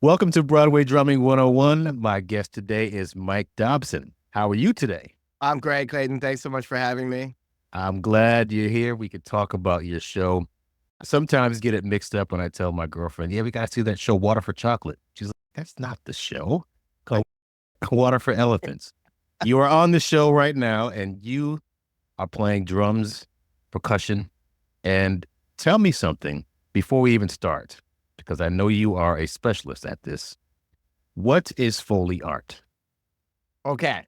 Welcome to Broadway Drumming 101. My guest today is Mike Dobson. How are you today? I'm great, Clayton. Thanks so much for having me. I'm glad you're here. We could talk about your show. I sometimes get it mixed up when I tell my girlfriend, yeah, we got to see that show, Water for Chocolate. She's like, that's not the show. Called Water for Elephants. You are on the show right now, and you are playing drums, percussion. And tell me something before we even start, because I know you are a specialist at this. What is Foley art? Okay.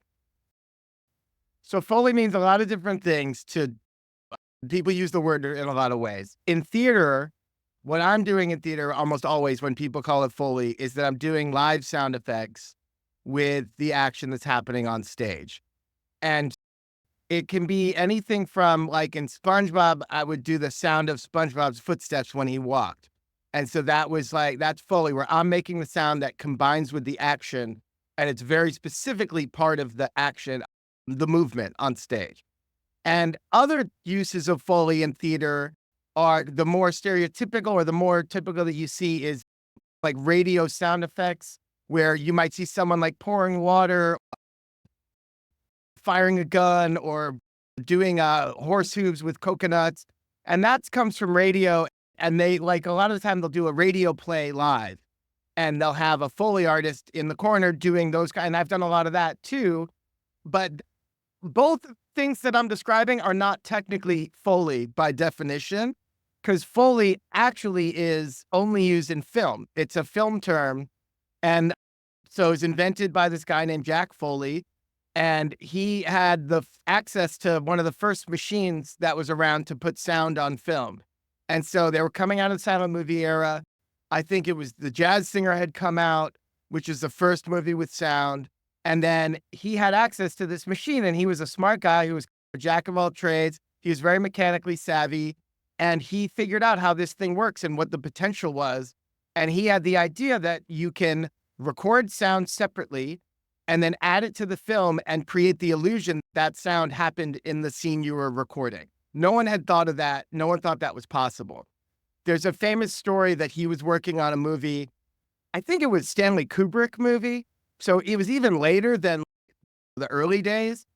So Foley means a lot of different things to people use the word in a lot of ways. In theater, what I'm doing in theater almost always when people call it Foley is that I'm doing live sound effects with the action that's happening on stage. And it can be anything from, like, in SpongeBob, I would do the sound of SpongeBob's footsteps when he walked. And so that's Foley, where I'm making the sound that combines with the action. And it's very specifically part of the action, the movement on stage. And other uses of Foley in theater are the more stereotypical or the more typical that you see is like radio sound effects, where you might see someone like pouring water, firing a gun, or doing horse hooves with coconuts. And that comes from radio. And they, like, a lot of the time they'll do a radio play live and they'll have a Foley artist in the corner doing those kind. And I've done a lot of that too. But both things that I'm describing are not technically Foley by definition, because Foley actually is only used in film. It's a film term. And so it's invented by this guy named Jack Foley. And he had the access to one of the first machines that was around to put sound on film. And so they were coming out of the silent movie era. I think it was The Jazz Singer had come out, which is the first movie with sound. And then he had access to this machine, and he was a smart guy who was a jack of all trades. He was very mechanically savvy, and he figured out how this thing works and what the potential was. And he had the idea that you can record sound separately and then add it to the film and create the illusion that sound happened in the scene you were recording. No one had thought of that. No one thought that was possible. There's a famous story that he was working on a movie. I think it was Stanley Kubrick movie. So it was even later than the early days,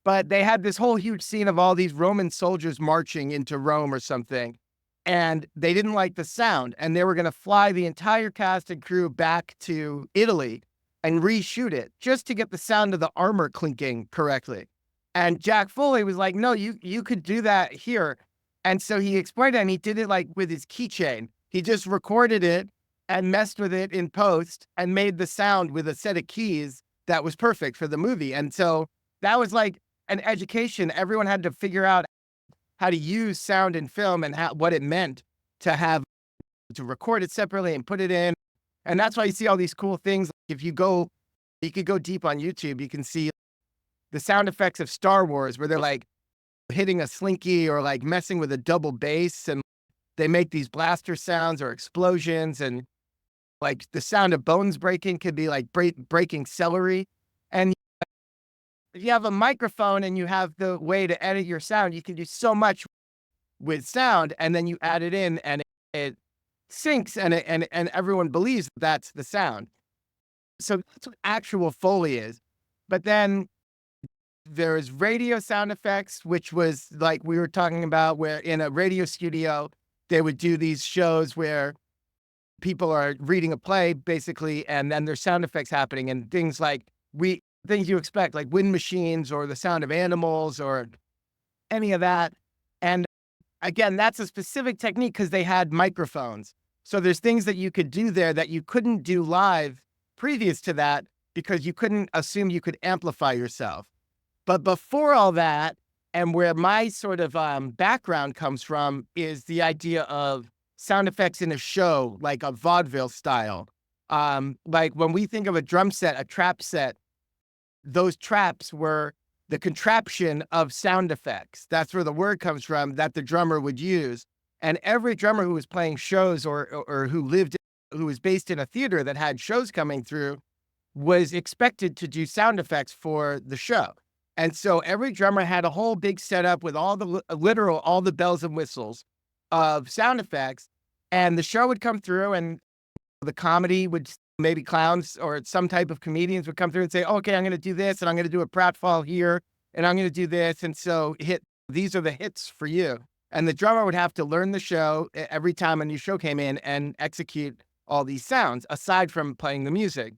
but they had this whole huge scene of all these Roman soldiers marching into Rome or something. And they didn't like the sound, and they were going to fly the entire cast and crew back to Italy and reshoot it just to get the sound of the armor clinking correctly. And Jack Foley was like, no, you could do that here. And so he explained it, and he did it like with his keychain. He just recorded it and messed with it in post and made the sound with a set of keys that was perfect for the movie. And so that was like an education. Everyone had to figure out how to use sound in film and what it meant to record it separately and put it in. And that's why you see all these cool things. If you could go deep on YouTube, you can see the sound effects of Star Wars, where they're like hitting a slinky or like messing with a double bass, and they make these blaster sounds or explosions. And like the sound of bones breaking could be like breaking celery. And if you have a microphone and you have the way to edit your sound, you can do so much with sound, and then you add it in, and it syncs, and everyone believes that's the sound. So that's what actual Foley is. But then there's radio sound effects, which was like we were talking about, where in a radio studio, they would do these shows where people are reading a play basically, and then there's sound effects happening and things you expect, like wind machines or the sound of animals or any of that. And again, that's a specific technique because they had microphones. So there's things that you could do there that you couldn't do live previous to that, because you couldn't assume you could amplify yourself. But before all that, and where my sort of background comes from, is the idea of sound effects in a show, like a vaudeville style. Like when we think of a drum set, a trap set, those traps were the contraption of sound effects. That's where the word comes from that the drummer would use. And every drummer who was playing shows or who was based in a theater that had shows coming through was expected to do sound effects for the show. And so every drummer had a whole big setup with all the bells and whistles of sound effects. And the show would come through, and the comedy would maybe clowns or some type of comedians would come through and say, okay, I'm going to do this and I'm going to do a pratfall here and I'm going to do this. And so these are the hits for you. And the drummer would have to learn the show every time a new show came in and execute all these sounds aside from playing the music.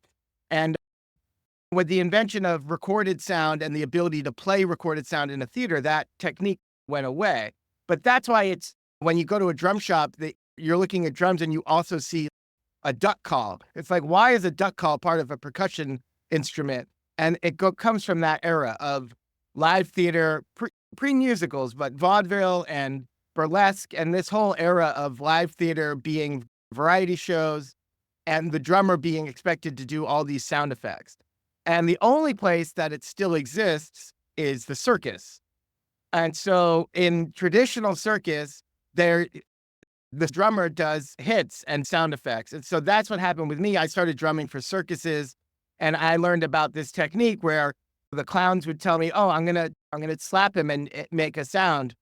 And with the invention of recorded sound and the ability to play recorded sound in a theater, that technique went away. But that's why it's when you go to a drum shop, you're looking at drums and you also see a duck call. It's like, why is a duck call part of a percussion instrument? And it comes from that era of live theater, pre-musicals, but vaudeville and burlesque, and this whole era of live theater being variety shows and the drummer being expected to do all these sound effects. And the only place that it still exists is the circus. And so in traditional circus, the drummer does hits and sound effects. And so that's what happened with me. I started drumming for circuses and I learned about this technique where the clowns would tell me, oh, I'm going to slap him and make a sound.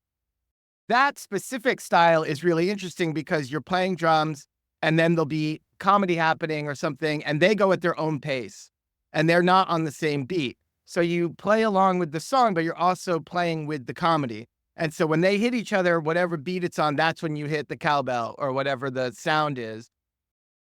That specific style is really interesting because you're playing drums and then there'll be comedy happening or something and they go at their own pace and they're not on the same beat. So you play along with the song, but you're also playing with the comedy. And so when they hit each other, whatever beat it's on, that's when you hit the cowbell or whatever the sound is.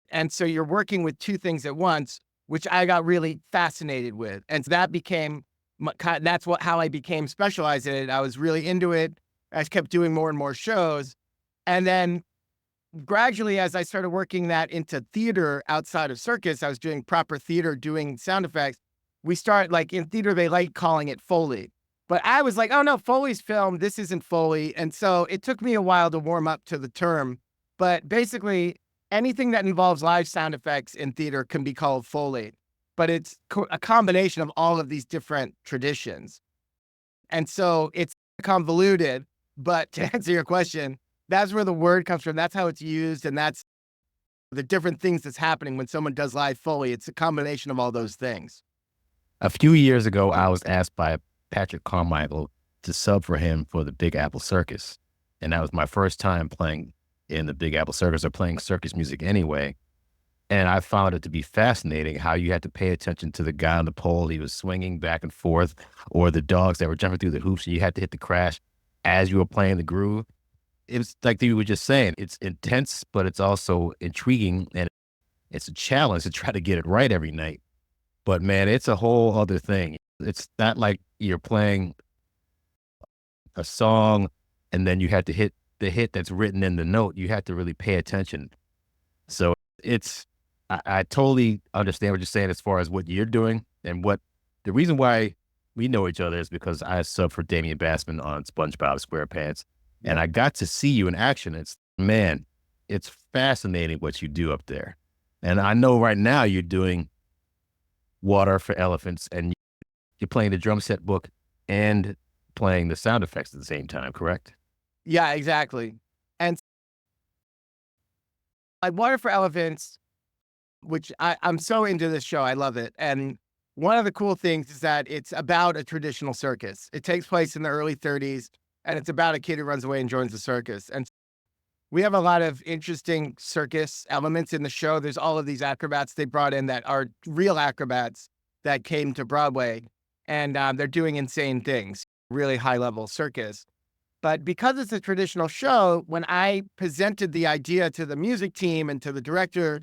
And so you're working with two things at once, which I got really fascinated with. And so that's how I became specialized in it. I was really into it. I kept doing more and more shows. And then gradually, as I started working that into theater outside of circus, I was doing proper theater, doing sound effects. We start like in theater, they like calling it Foley. But I was like, oh no, Foley's film. This isn't Foley. And so it took me a while to warm up to the term. But basically, anything that involves live sound effects in theater can be called Foley. But it's a combination of all of these different traditions. And so it's convoluted. But to answer your question, that's where the word comes from. That's how it's used. And that's the different things that's happening when someone does live Foley. It's a combination of all those things. A few years ago, I was asked by Patrick Carmichael to sub for him for the Big Apple Circus. And that was my first time playing in the Big Apple Circus or playing circus music anyway. And I found it to be fascinating how you had to pay attention to the guy on the pole. He was swinging back and forth, or the dogs that were jumping through the hoops and you had to hit the crash as you were playing the groove. It was like you were just saying, it's intense, but it's also intriguing. And it's a challenge to try to get it right every night. But man, it's a whole other thing. It's not like you're playing a song and then you had to hit the hit that's written in the note. You had to really pay attention. So I totally understand what you're saying as far as what you're doing and what the reason why we know each other is because I sub for Damien Bassman on SpongeBob SquarePants. And I got to see you in action. It's fascinating what you do up there. And I know right now you're doing Water for Elephants and you're playing the drum set book and playing the sound effects at the same time, correct? Yeah, exactly. And like Water for Elephants, which I'm so into this show. I love it. And one of the cool things is that it's about a traditional circus. It takes place in the early 30s. And it's about a kid who runs away and joins the circus. And we have a lot of interesting circus elements in the show. There's all of these acrobats they brought in that are real acrobats that came to Broadway. And they're doing insane things, really high level circus. But because it's a traditional show, when I presented the idea to the music team and to the director,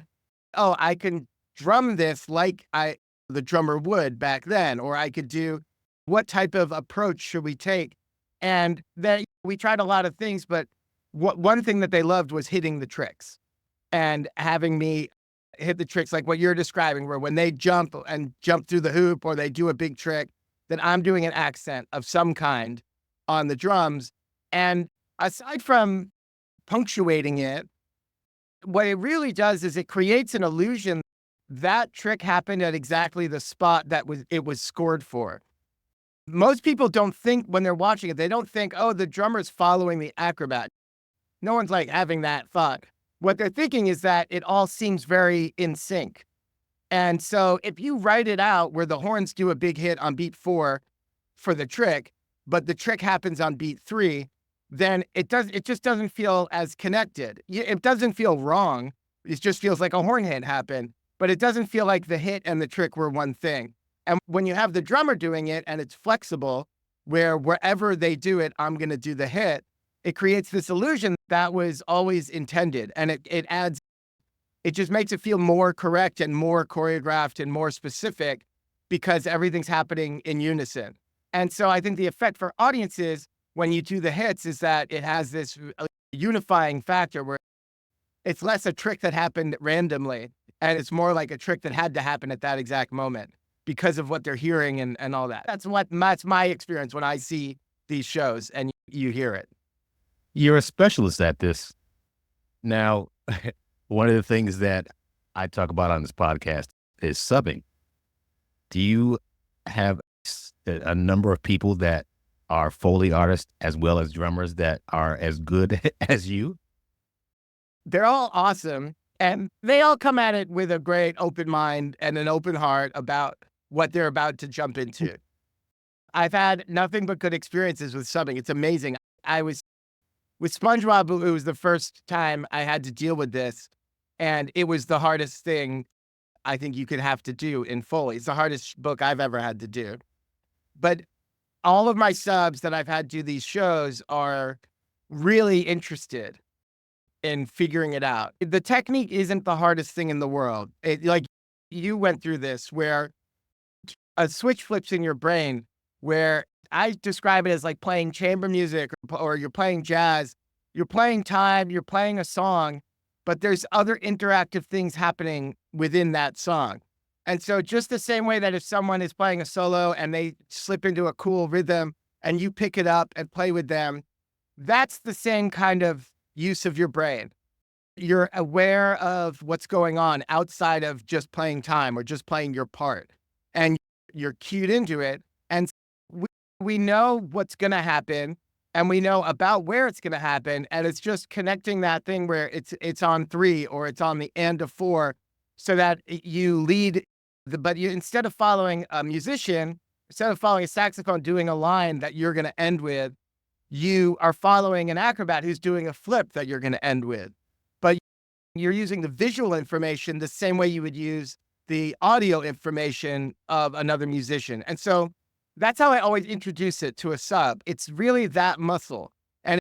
oh, I can drum this like the drummer would back then, or I could do, what type of approach should we take? And then we tried a lot of things, but one thing that they loved was hitting the tricks and having me hit the tricks like what you're describing, where when they jump through the hoop or they do a big trick, then I'm doing an accent of some kind on the drums. And aside from punctuating it, what it really does is it creates an illusion that trick happened at exactly the spot that it was scored for. Most people don't think when they're watching it, they don't think, oh, the drummer's following the acrobat. No one's like having that thought. What they're thinking is that it all seems very in sync. And so if you write it out where the horns do a big hit on beat 4 for the trick, but the trick happens on beat 3, then it just doesn't feel as connected. It doesn't feel wrong. It just feels like a horn hit happened. but it doesn't feel like the hit and the trick were one thing. And when you have the drummer doing it and it's flexible, where wherever they do it, I'm going to do the hit, it creates this illusion that was always intended. And it just makes it feel more correct and more choreographed and more specific because everything's happening in unison. And so I think the effect for audiences when you do the hits is that it has this unifying factor where it's less a trick that happened randomly, and it's more like a trick that had to happen at that exact moment because of what they're hearing and all that. That's my experience when I see these shows and you hear it. You're a specialist at this. Now, one of the things that I talk about on this podcast is subbing. Do you have a number of people that are Foley artists as well as drummers that are as good as you? They're all awesome, and they all come at it with a great open mind and an open heart about what they're about to jump into. I've had nothing but good experiences with subbing. It's amazing. I was with SpongeBob, it was the first time I had to deal with this, and it was the hardest thing I think you could have to do in Foley. It's the hardest book I've ever had to do. But all of my subs that I've had do these shows are really interested in figuring it out. The technique isn't the hardest thing in the world. Like you went through this where a switch flips in your brain where I describe it as like playing chamber music or you're playing jazz, you're playing time, you're playing a song, but there's other interactive things happening within that song. And so just the same way that if someone is playing a solo and they slip into a cool rhythm and you pick it up and play with them, that's the same kind of use of your brain. You're aware of what's going on outside of just playing time or just playing your part. And you're cued into it. And we know what's going to happen and we know about where it's going to happen. And it's just connecting that thing where it's on 3 or it's on the end of 4 so that you lead. But you, instead of following a musician, instead of following a saxophone doing a line that you're going to end with, you are following an acrobat who's doing a flip that you're going to end with. But you're using the visual information the same way you would use the audio information of another musician. And so that's how I always introduce it to a sub. It's really that muscle. And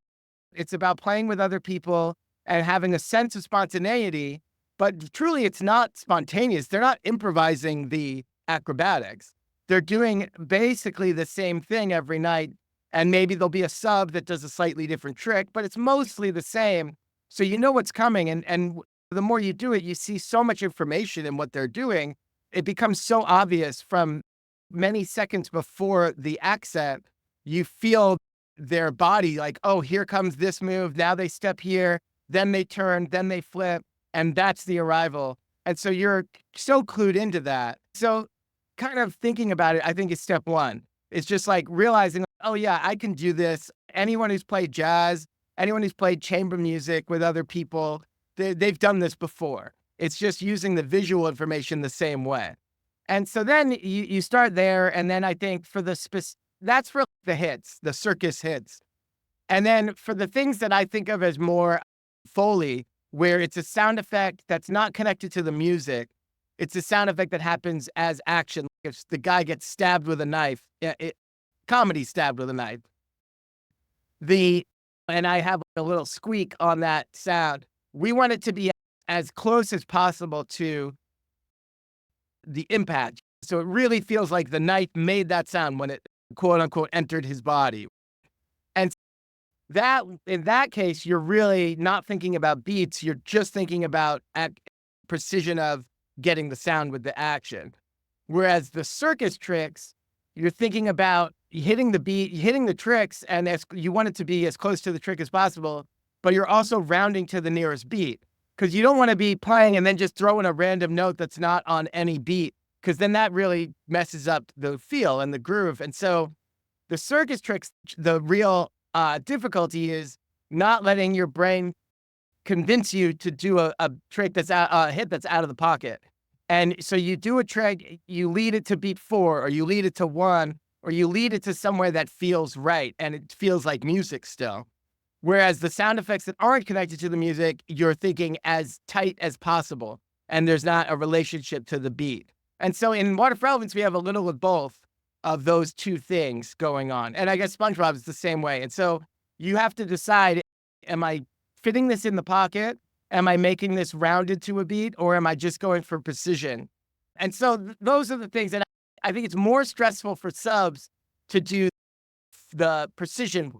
it's about playing with other people and having a sense of spontaneity. But truly, it's not spontaneous. They're not improvising the acrobatics. They're doing basically the same thing every night. And maybe there'll be a sub that does a slightly different trick, but it's mostly the same. So you know what's coming. And the more you do it, you see so much information in what they're doing. It becomes so obvious from many seconds before the accent. You feel their body like, oh, here comes this move. Now they step here, then they turn, then they flip. And that's the arrival. And so you're so clued into that. So kind of thinking about it, I think is step one. It's just like realizing, oh yeah, I can do this. Anyone who's played jazz, anyone who's played chamber music with other people, they've done this before. It's just using the visual information the same way. And so then you start there. And then I think for that's for the hits, the circus hits. And then for the things that I think of as more Foley, where it's a sound effect that's not connected to the music. It's a sound effect that happens as action. If the guy gets stabbed with a knife, comedy stabbed with a knife. And I have a little squeak on that sound. We want it to be as close as possible to the impact. So it really feels like the knife made that sound when it quote unquote entered his body. And that in that case, you're really not thinking about beats. You're just thinking about precision of getting the sound with the action. Whereas the circus tricks, you're thinking about hitting the beat, hitting the tricks, and you want it to be as close to the trick as possible, but you're also rounding to the nearest beat because you don't want to be playing and then just throw in a random note that's not on any beat because then that really messes up the feel and the groove. And so the circus tricks, the real difficulty is not letting your brain convince you to do a trick that's a hit that's out of the pocket. And so you do a trick, you lead it to beat 4, or you lead it to 1, or you lead it to somewhere that feels right and it feels like music still. Whereas the sound effects that aren't connected to the music, you're thinking as tight as possible. and there's not a relationship to the beat. And so in Water for Elephants, we have a little of both of those two things going on. And I guess SpongeBob is the same way. And so you have to decide, am I fitting this in the pocket? Am I making this rounded to a beat, or am I just going for precision? And so those are the things that I think it's more stressful for subs to do the precision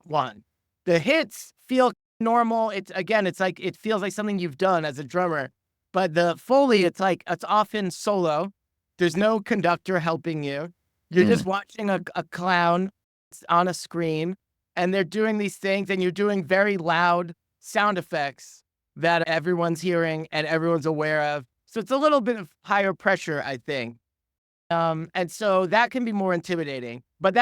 one. The hits feel normal. It's like, it feels like something you've done as a drummer. But the Foley, it's often solo. There's no conductor helping you. You're just watching a clown on a screen, and they're doing these things, and you're doing very loud sound effects that everyone's hearing and everyone's aware of. So it's a little bit of higher pressure, I think. And so that can be more intimidating. But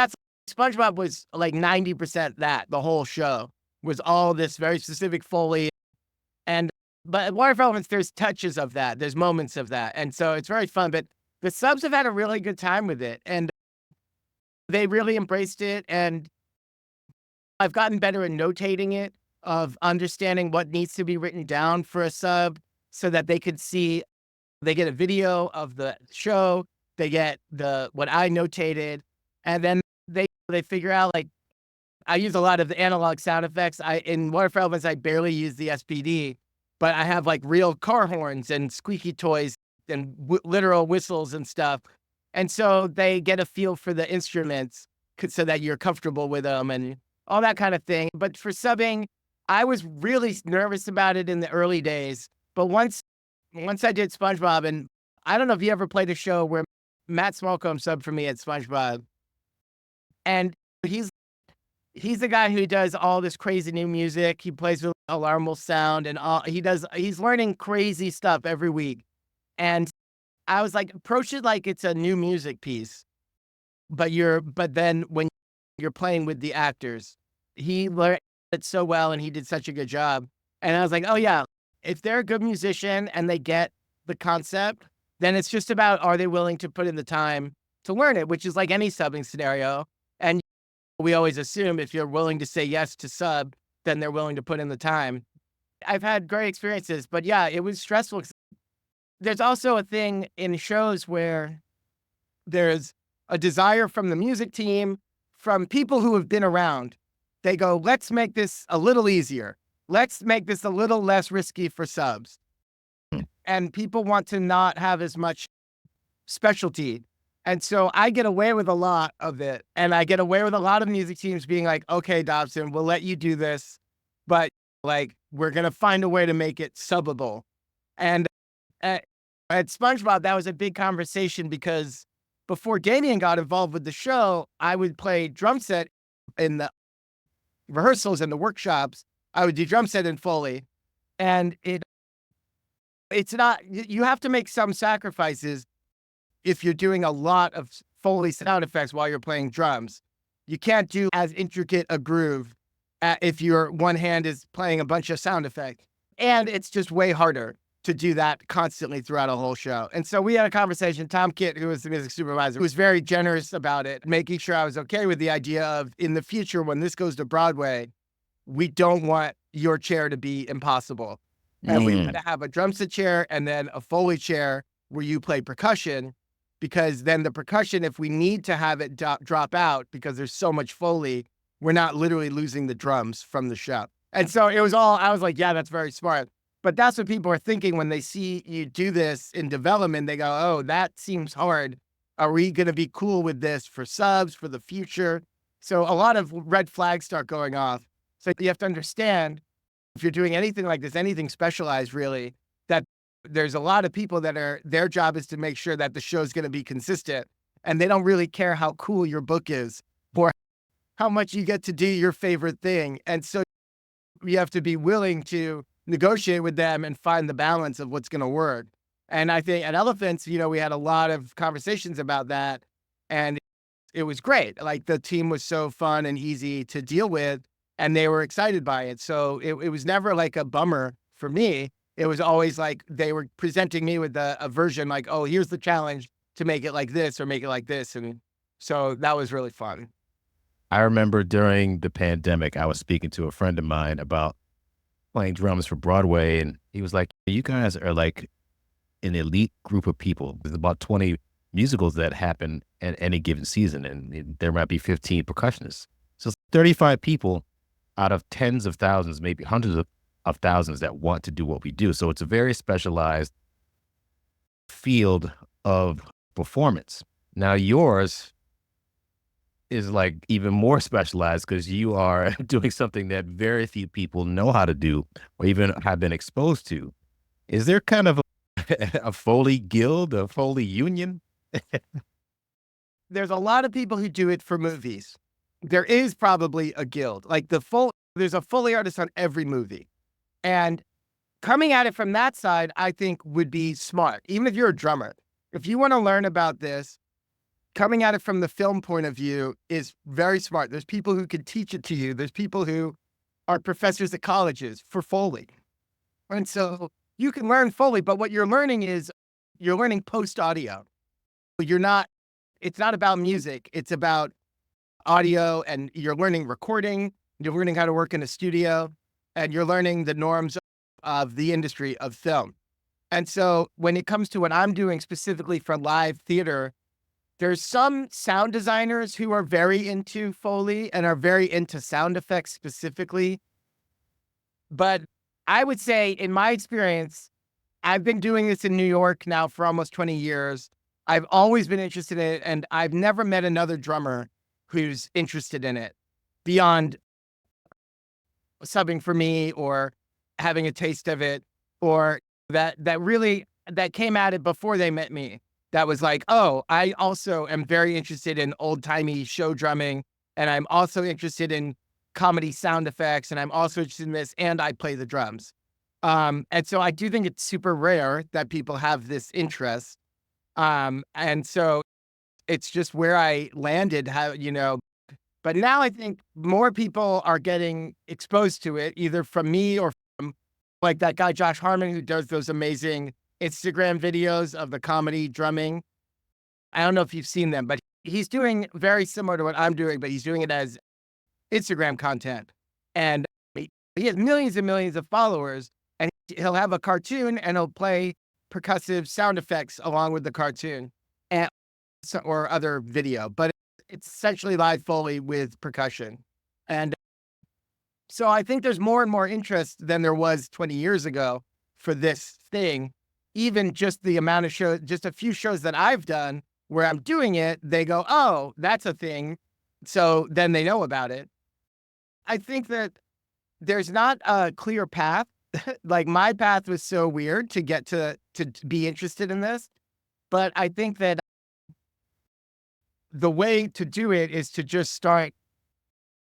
SpongeBob was like 90% that. The whole show was all this very specific Foley. But Water for Elephants, there's touches of that. There's moments of that. And so it's very fun. But the subs have had a really good time with it. And they really embraced it. And I've gotten better at notating it, of understanding what needs to be written down for a sub so that they could see, they get a video of the show, they get what I notated, and then they figure out, like, I use a lot of the analog sound effects. In Water for Elephants, I barely use the SPD, but I have like real car horns and squeaky toys and literal whistles and stuff. And so they get a feel for the instruments so that you're comfortable with them and all that kind of thing. But for subbing, I was really nervous about it in the early days. But once I did SpongeBob, and I don't know if you ever played a show where Matt Smallcombe subbed for me at SpongeBob. And he's the guy who does all this crazy new music. He plays with alarmal sound and he's learning crazy stuff every week. And I was like, approach it like it's a new music piece. But then when you're playing with the actors, he learned it so well and he did such a good job. And I was like, oh yeah, if they're a good musician and they get the concept, then it's just about, are they willing to put in the time to learn it, which is like any subbing scenario. And we always assume if you're willing to say yes to sub, then they're willing to put in the time. I've had great experiences, but yeah, it was stressful. There's also a thing in shows where there's a desire from the music team, from people who have been around. They go, let's make this a little easier. Let's make this a little less risky for subs. And people want to not have as much specialty. And so I get away with a lot of it. And I get away with a lot of music teams being like, okay, Dobson, we'll let you do this, but like, we're going to find a way to make it subbable. And at SpongeBob, that was a big conversation because before Damien got involved with the show, I would play drum set in the rehearsals and the workshops. I would do drum set in Foley. And it's not, you have to make some sacrifices if you're doing a lot of Foley sound effects while you're playing drums. You can't do as intricate a groove if your one hand is playing a bunch of sound effects. And it's just way harder to do that constantly throughout a whole show. And so we had a conversation. Tom Kitt, who was the music supervisor, was very generous about it, making sure I was okay with the idea of, in the future, when this goes to Broadway, we don't want your chair to be impossible. And we want to have a drum set chair and then a Foley chair where you play percussion, because then the percussion, if we need to have it drop out because there's so much Foley, we're not literally losing the drums from the show. And so it was all, I was like, yeah, that's very smart. But that's what people are thinking when they see you do this in development. They go, oh, that seems hard. Are we going to be cool with this for subs, for the future? So a lot of red flags start going off. So you have to understand, if you're doing anything like this, anything specialized really, that there's a lot of people that their job is to make sure that the show's going to be consistent. And they don't really care how cool your book is or how much you get to do your favorite thing. And so you have to be willing to negotiate with them and find the balance of what's going to work. And I think at Elephants, we had a lot of conversations about that, and it was great. Like, the team was so fun and easy to deal with, and they were excited by it. So it was never like a bummer for me. It was always like they were presenting me with a version like, oh, here's the challenge to make it like this or make it like this. And so that was really fun. I remember during the pandemic, I was speaking to a friend of mine about playing drums for Broadway, and he was like, you guys are like an elite group of people. There's about 20 musicals that happen at any given season, and there might be 15 percussionists. So it's 35 people out of tens of thousands, maybe hundreds of thousands that want to do what we do. So it's a very specialized field of performance. Now yours is like even more specialized because you are doing something that very few people know how to do or even have been exposed to. Is there kind of a Foley guild, a Foley union? There's a lot of people who do it for movies. There is probably a guild. Like there's a Foley artist on every movie. And coming at it from that side, I think would be smart. Even if you're a drummer, if you want to learn about this, coming at it from the film point of view is very smart. There's people who can teach it to you. There's people who are professors at colleges for Foley. And so you can learn Foley, but what you're learning is you're learning post audio. It's not about music. It's about audio, and you're learning recording. You're learning how to work in a studio, and you're learning the norms of the industry of film. And so when it comes to what I'm doing specifically for live theater, there's some sound designers who are very into Foley and are very into sound effects specifically. But I would say, in my experience, I've been doing this in New York now for almost 20 years. I've always been interested in it, and I've never met another drummer who's interested in it beyond subbing for me or having a taste of it, or that came at it before they met me. That was like, oh, I also am very interested in old-timey show drumming, and I'm also interested in comedy sound effects, and I'm also interested in this, and I play the drums. And so I do think it's super rare that people have this interest. And so it's just where I landed, but now I think more people are getting exposed to it, either from me or from like that guy, Josh Harmon, who does those amazing Instagram videos of the comedy drumming. I don't know if you've seen them, but he's doing very similar to what I'm doing, but he's doing it as Instagram content. And he has millions and millions of followers, and he'll have a cartoon and he'll play percussive sound effects along with the cartoon or other video, but it's essentially live Foley with percussion. And so I think there's more and more interest than there was 20 years ago for this thing. Even just the amount of shows, just a few shows that I've done where I'm doing it, they go, oh, that's a thing. So then they know about it. I think that there's not a clear path. Like my path was so weird to get to be interested in this. But I think that the way to do it is to just start.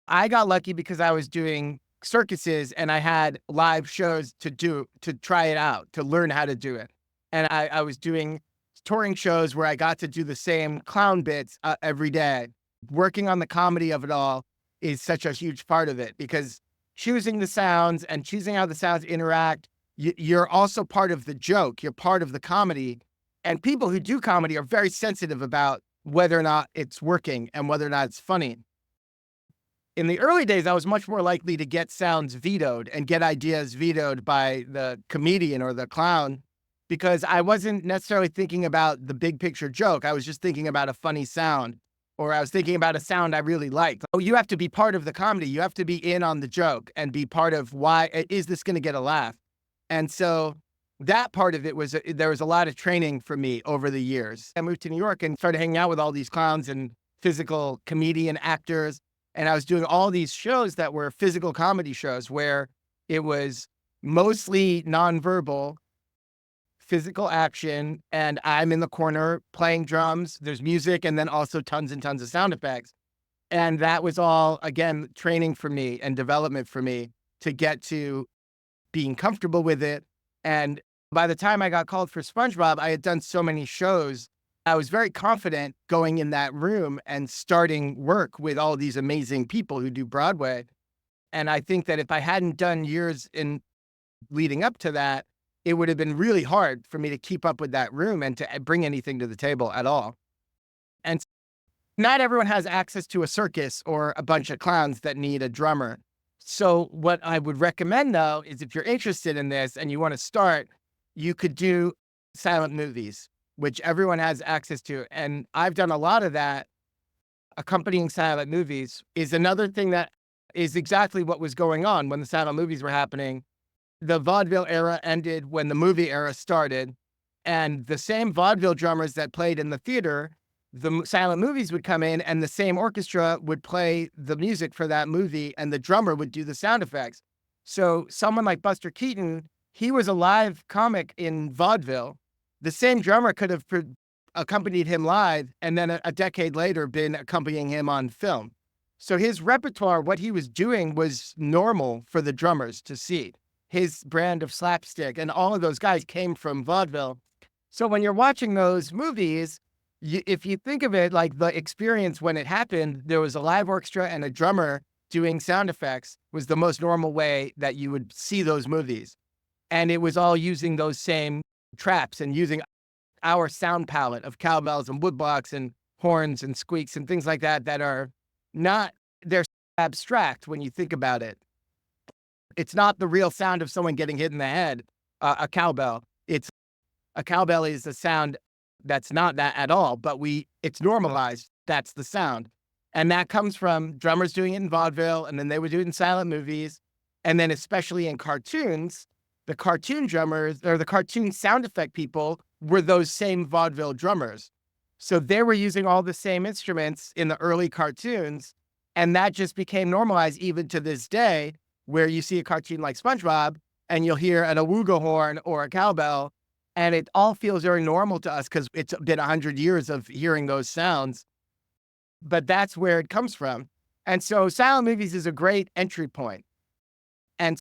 I got lucky because I was doing circuses and I had live shows to try it out, to learn how to do it. And I was doing touring shows where I got to do the same clown bits every day. Working on the comedy of it all is such a huge part of it, because choosing the sounds and choosing how the sounds interact, you're also part of the joke. You're part of the comedy. And people who do comedy are very sensitive about whether or not it's working and whether or not it's funny. In the early days, I was much more likely to get sounds vetoed and get ideas vetoed by the comedian or the clown, because I wasn't necessarily thinking about the big picture joke. I was just thinking about a funny sound, or I was thinking about a sound I really liked. Oh, you have to be part of the comedy. You have to be in on the joke and be part of why is this going to get a laugh? And so that part of it was, there was a lot of training for me over the years. I moved to New York and started hanging out with all these clowns and physical comedian actors. And I was doing all these shows that were physical comedy shows where it was mostly nonverbal, physical action, and I'm in the corner playing drums. There's music, and then also tons and tons of sound effects. And that was all, again, training for me and development for me to get to being comfortable with it. And by the time I got called for SpongeBob, I had done so many shows. I was very confident going in that room and starting work with all these amazing people who do Broadway. And I think that if I hadn't done years in leading up to that, it would have been really hard for me to keep up with that room and to bring anything to the table at all. And not everyone has access to a circus or a bunch of clowns that need a drummer. So what I would recommend, though, is if you're interested in this and you want to start, you could do silent movies, which everyone has access to. And I've done a lot of that. Accompanying silent movies is another thing that is exactly what was going on when the silent movies were happening. The vaudeville era ended when the movie era started, and the same vaudeville drummers that played in the theater, silent movies would come in, and the same orchestra would play the music for that movie, and the drummer would do the sound effects. So someone like Buster Keaton, he was a live comic in vaudeville. The same drummer could have accompanied him live, and then a decade later been accompanying him on film. So his repertoire, what he was doing, was normal for the drummers to see. His brand of slapstick and all of those guys came from vaudeville. So when you're watching those movies, if you think of it like the experience when it happened, there was a live orchestra and a drummer doing sound effects was the most normal way that you would see those movies. And it was all using those same traps and using our sound palette of cowbells and woodblocks and horns and squeaks and things like that that are not, they're abstract when you think about it. It's not the real sound of someone getting hit in the head, a cowbell. A cowbell is a sound that's not that at all, but it's normalized. That's the sound. And that comes from drummers doing it in vaudeville, and then they would do it in silent movies. And then especially in cartoons, the cartoon drummers or the cartoon sound effect people were those same vaudeville drummers. So they were using all the same instruments in the early cartoons, and that just became normalized even to this day, where you see a cartoon like SpongeBob and you'll hear an awooga horn or a cowbell, and it all feels very normal to us because it's been 100 years of hearing those sounds. But that's where it comes from. And so silent movies is a great entry point. And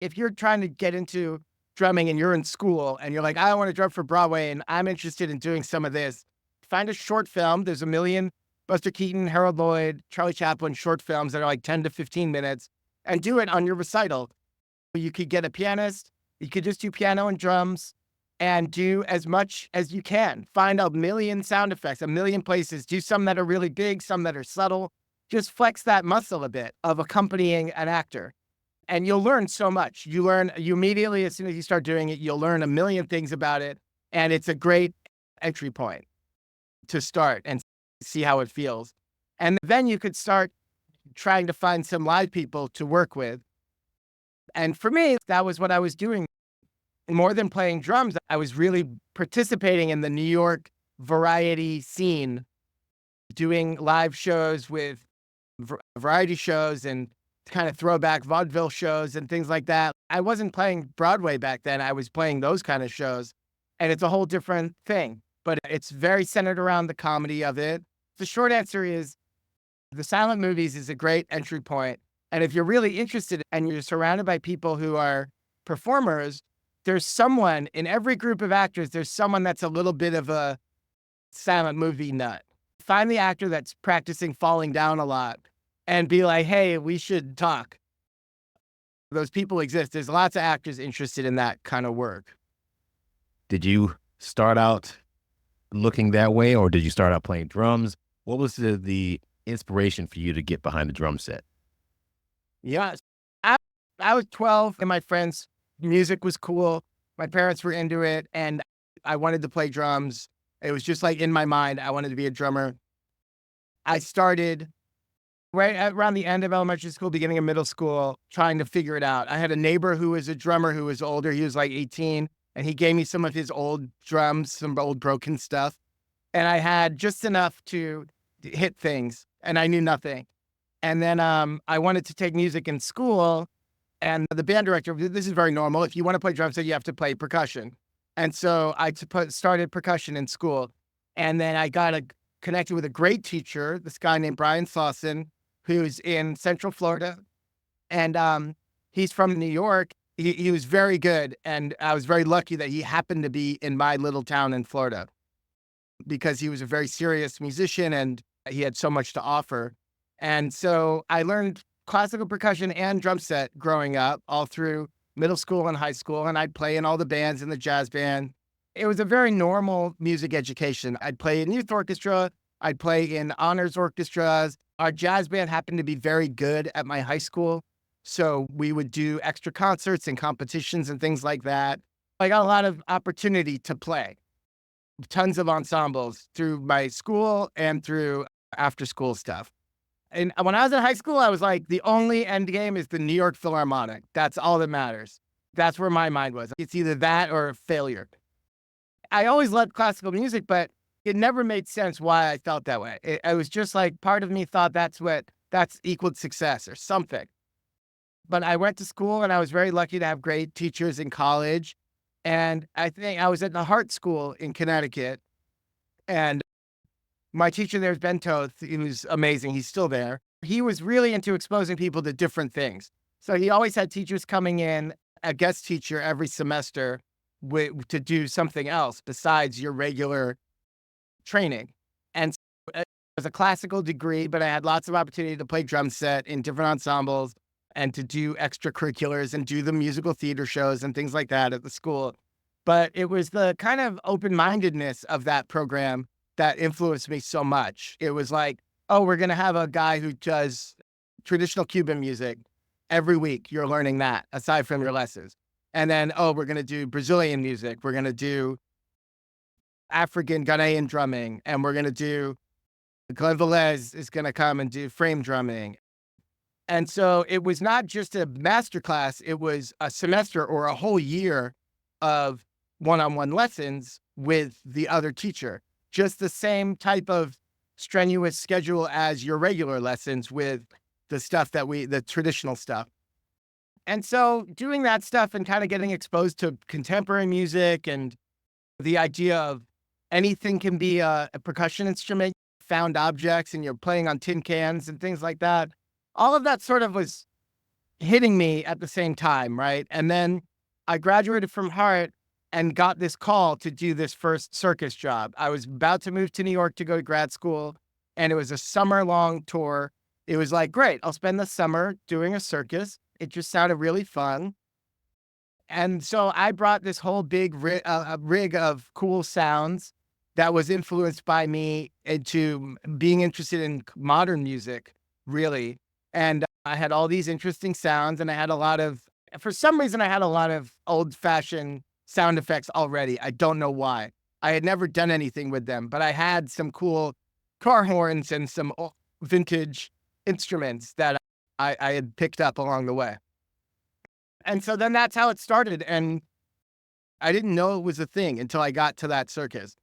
if you're trying to get into drumming and you're in school and you're like, I want to drum for Broadway and I'm interested in doing some of this, find a short film. There's a million Buster Keaton, Harold Lloyd, Charlie Chaplin short films that are like 10 to 15 minutes, and do it on your recital. You could get a pianist. You could just do piano and drums and do as much as you can. Find a million sound effects, a million places. Do some that are really big, some that are subtle. Just flex that muscle a bit of accompanying an actor. And you'll learn so much. You immediately, as soon as you start doing it, you'll learn a million things about it. And it's a great entry point to start and see how it feels. And then you could start trying to find some live people to work with. And for me, that was what I was doing. More than playing drums, I was really participating in the New York variety scene, doing live shows with variety shows and kind of throwback vaudeville shows and things like that. I wasn't playing Broadway back then. I was playing those kind of shows, and it's a whole different thing, but it's very centered around the comedy of it. The short answer is the silent movies is a great entry point. And if you're really interested and you're surrounded by people who are performers, there's someone in every group of actors, there's someone that's a little bit of a silent movie nut. Find the actor that's practicing falling down a lot and be like, hey, we should talk. Those people exist. There's lots of actors interested in that kind of work. Did you start out looking that way, or did you start out playing drums? What was the inspiration for you to get behind the drum set? Yeah, I was 12 and my friends' music was cool. My parents were into it and I wanted to play drums. It was just like in my mind, I wanted to be a drummer. I started right around the end of elementary school, beginning of middle school, trying to figure it out. I had a neighbor who was a drummer who was older. He was like 18 and he gave me some of his old drums, some old broken stuff. And I had just enough to hit things and I knew nothing. And then I wanted to take music in school, and the band director, this is very normal. If you want to play drums, you have to play percussion. And so I started percussion in school. And then I got connected with a great teacher, this guy named Brian Slauson, who's in Central Florida. And he's from New York. He was very good. And I was very lucky that he happened to be in my little town in Florida because he was a very serious musician and he had so much to offer. And so I learned classical percussion and drum set growing up all through middle school and high school. And I'd play in all the bands in the jazz band. It was a very normal music education. I'd play in youth orchestra. I'd play in honors orchestras. Our jazz band happened to be very good at my high school. So we would do extra concerts and competitions and things like that. I got a lot of opportunity to play, tons of ensembles through my school and through after school stuff. And when I was in high school, I was like, the only end game is the New York Philharmonic. That's all that matters. That's where my mind was. It's either that or failure. I always loved classical music, but it never made sense why I felt that way. It was just like part of me thought that's equal success or something. But I went to school and I was very lucky to have great teachers in college. And I think I was at the Hartt School in Connecticut. And my teacher there is Ben Toth. He was amazing. He's still there. He was really into exposing people to different things. So he always had teachers coming in, a guest teacher every semester to do something else besides your regular training. And so it was a classical degree, but I had lots of opportunity to play drum set in different ensembles and to do extracurriculars and do the musical theater shows and things like that at the school. But it was the kind of open-mindedness of that program that influenced me so much. It was like, oh, we're going to have a guy who does traditional Cuban music every week. You're learning that aside from your lessons. And then, oh, we're going to do Brazilian music. We're going to do African Ghanaian drumming. And we're going to do Glenn Velez is going to come and do frame drumming. And so it was not just a masterclass. It was a semester or a whole year of one-on-one lessons with the other teacher. Just the same type of strenuous schedule as your regular lessons with the stuff the traditional stuff. And so doing that stuff and kind of getting exposed to contemporary music and the idea of anything can be a percussion instrument, found objects, and you're playing on tin cans and things like that. All of that sort of was hitting me at the same time, right? And then I graduated from Hartt and got this call to do this first circus job. I was about to move to New York to go to grad school, and it was a summer-long tour. It was like, great, I'll spend the summer doing a circus. It just sounded really fun. And so I brought this whole big rig of cool sounds that was influenced by me into being interested in modern music, really. And I had all these interesting sounds, and for some reason, I had a lot of old-fashioned sound effects already. I don't know why. I had never done anything with them, but I had some cool car horns and some vintage instruments that I had picked up along the way. And so then that's how it started. And I didn't know it was a thing until I got to that circus.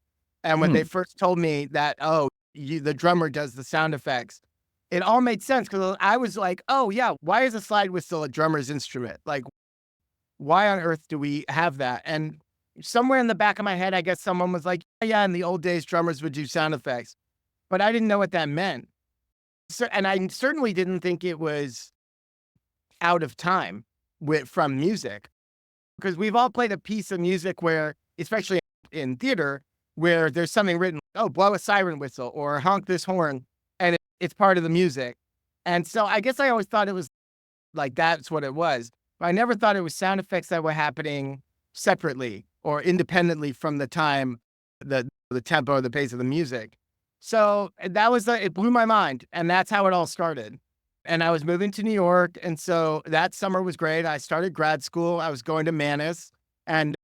And when they first told me that, oh, the drummer does the sound effects, it all made sense because I was like, oh, yeah, why is a slide whistle a drummer's instrument? Like, why on earth do we have that? And somewhere in the back of my head, I guess someone was like, yeah, in the old days, drummers would do sound effects. But I didn't know what that meant. So, and I certainly didn't think it was out of time from music. Because we've all played a piece of music where, especially in theater, where there's something written, oh, blow a siren whistle or honk this horn, and it's part of the music. And so I guess I always thought it was like that's what it was. But I never thought it was sound effects that were happening separately or independently from the time, the tempo or the pace of the music. So that was it blew my mind. And that's how it all started. And I was moving to New York. And so that summer was great. I started grad school. I was going to Manus and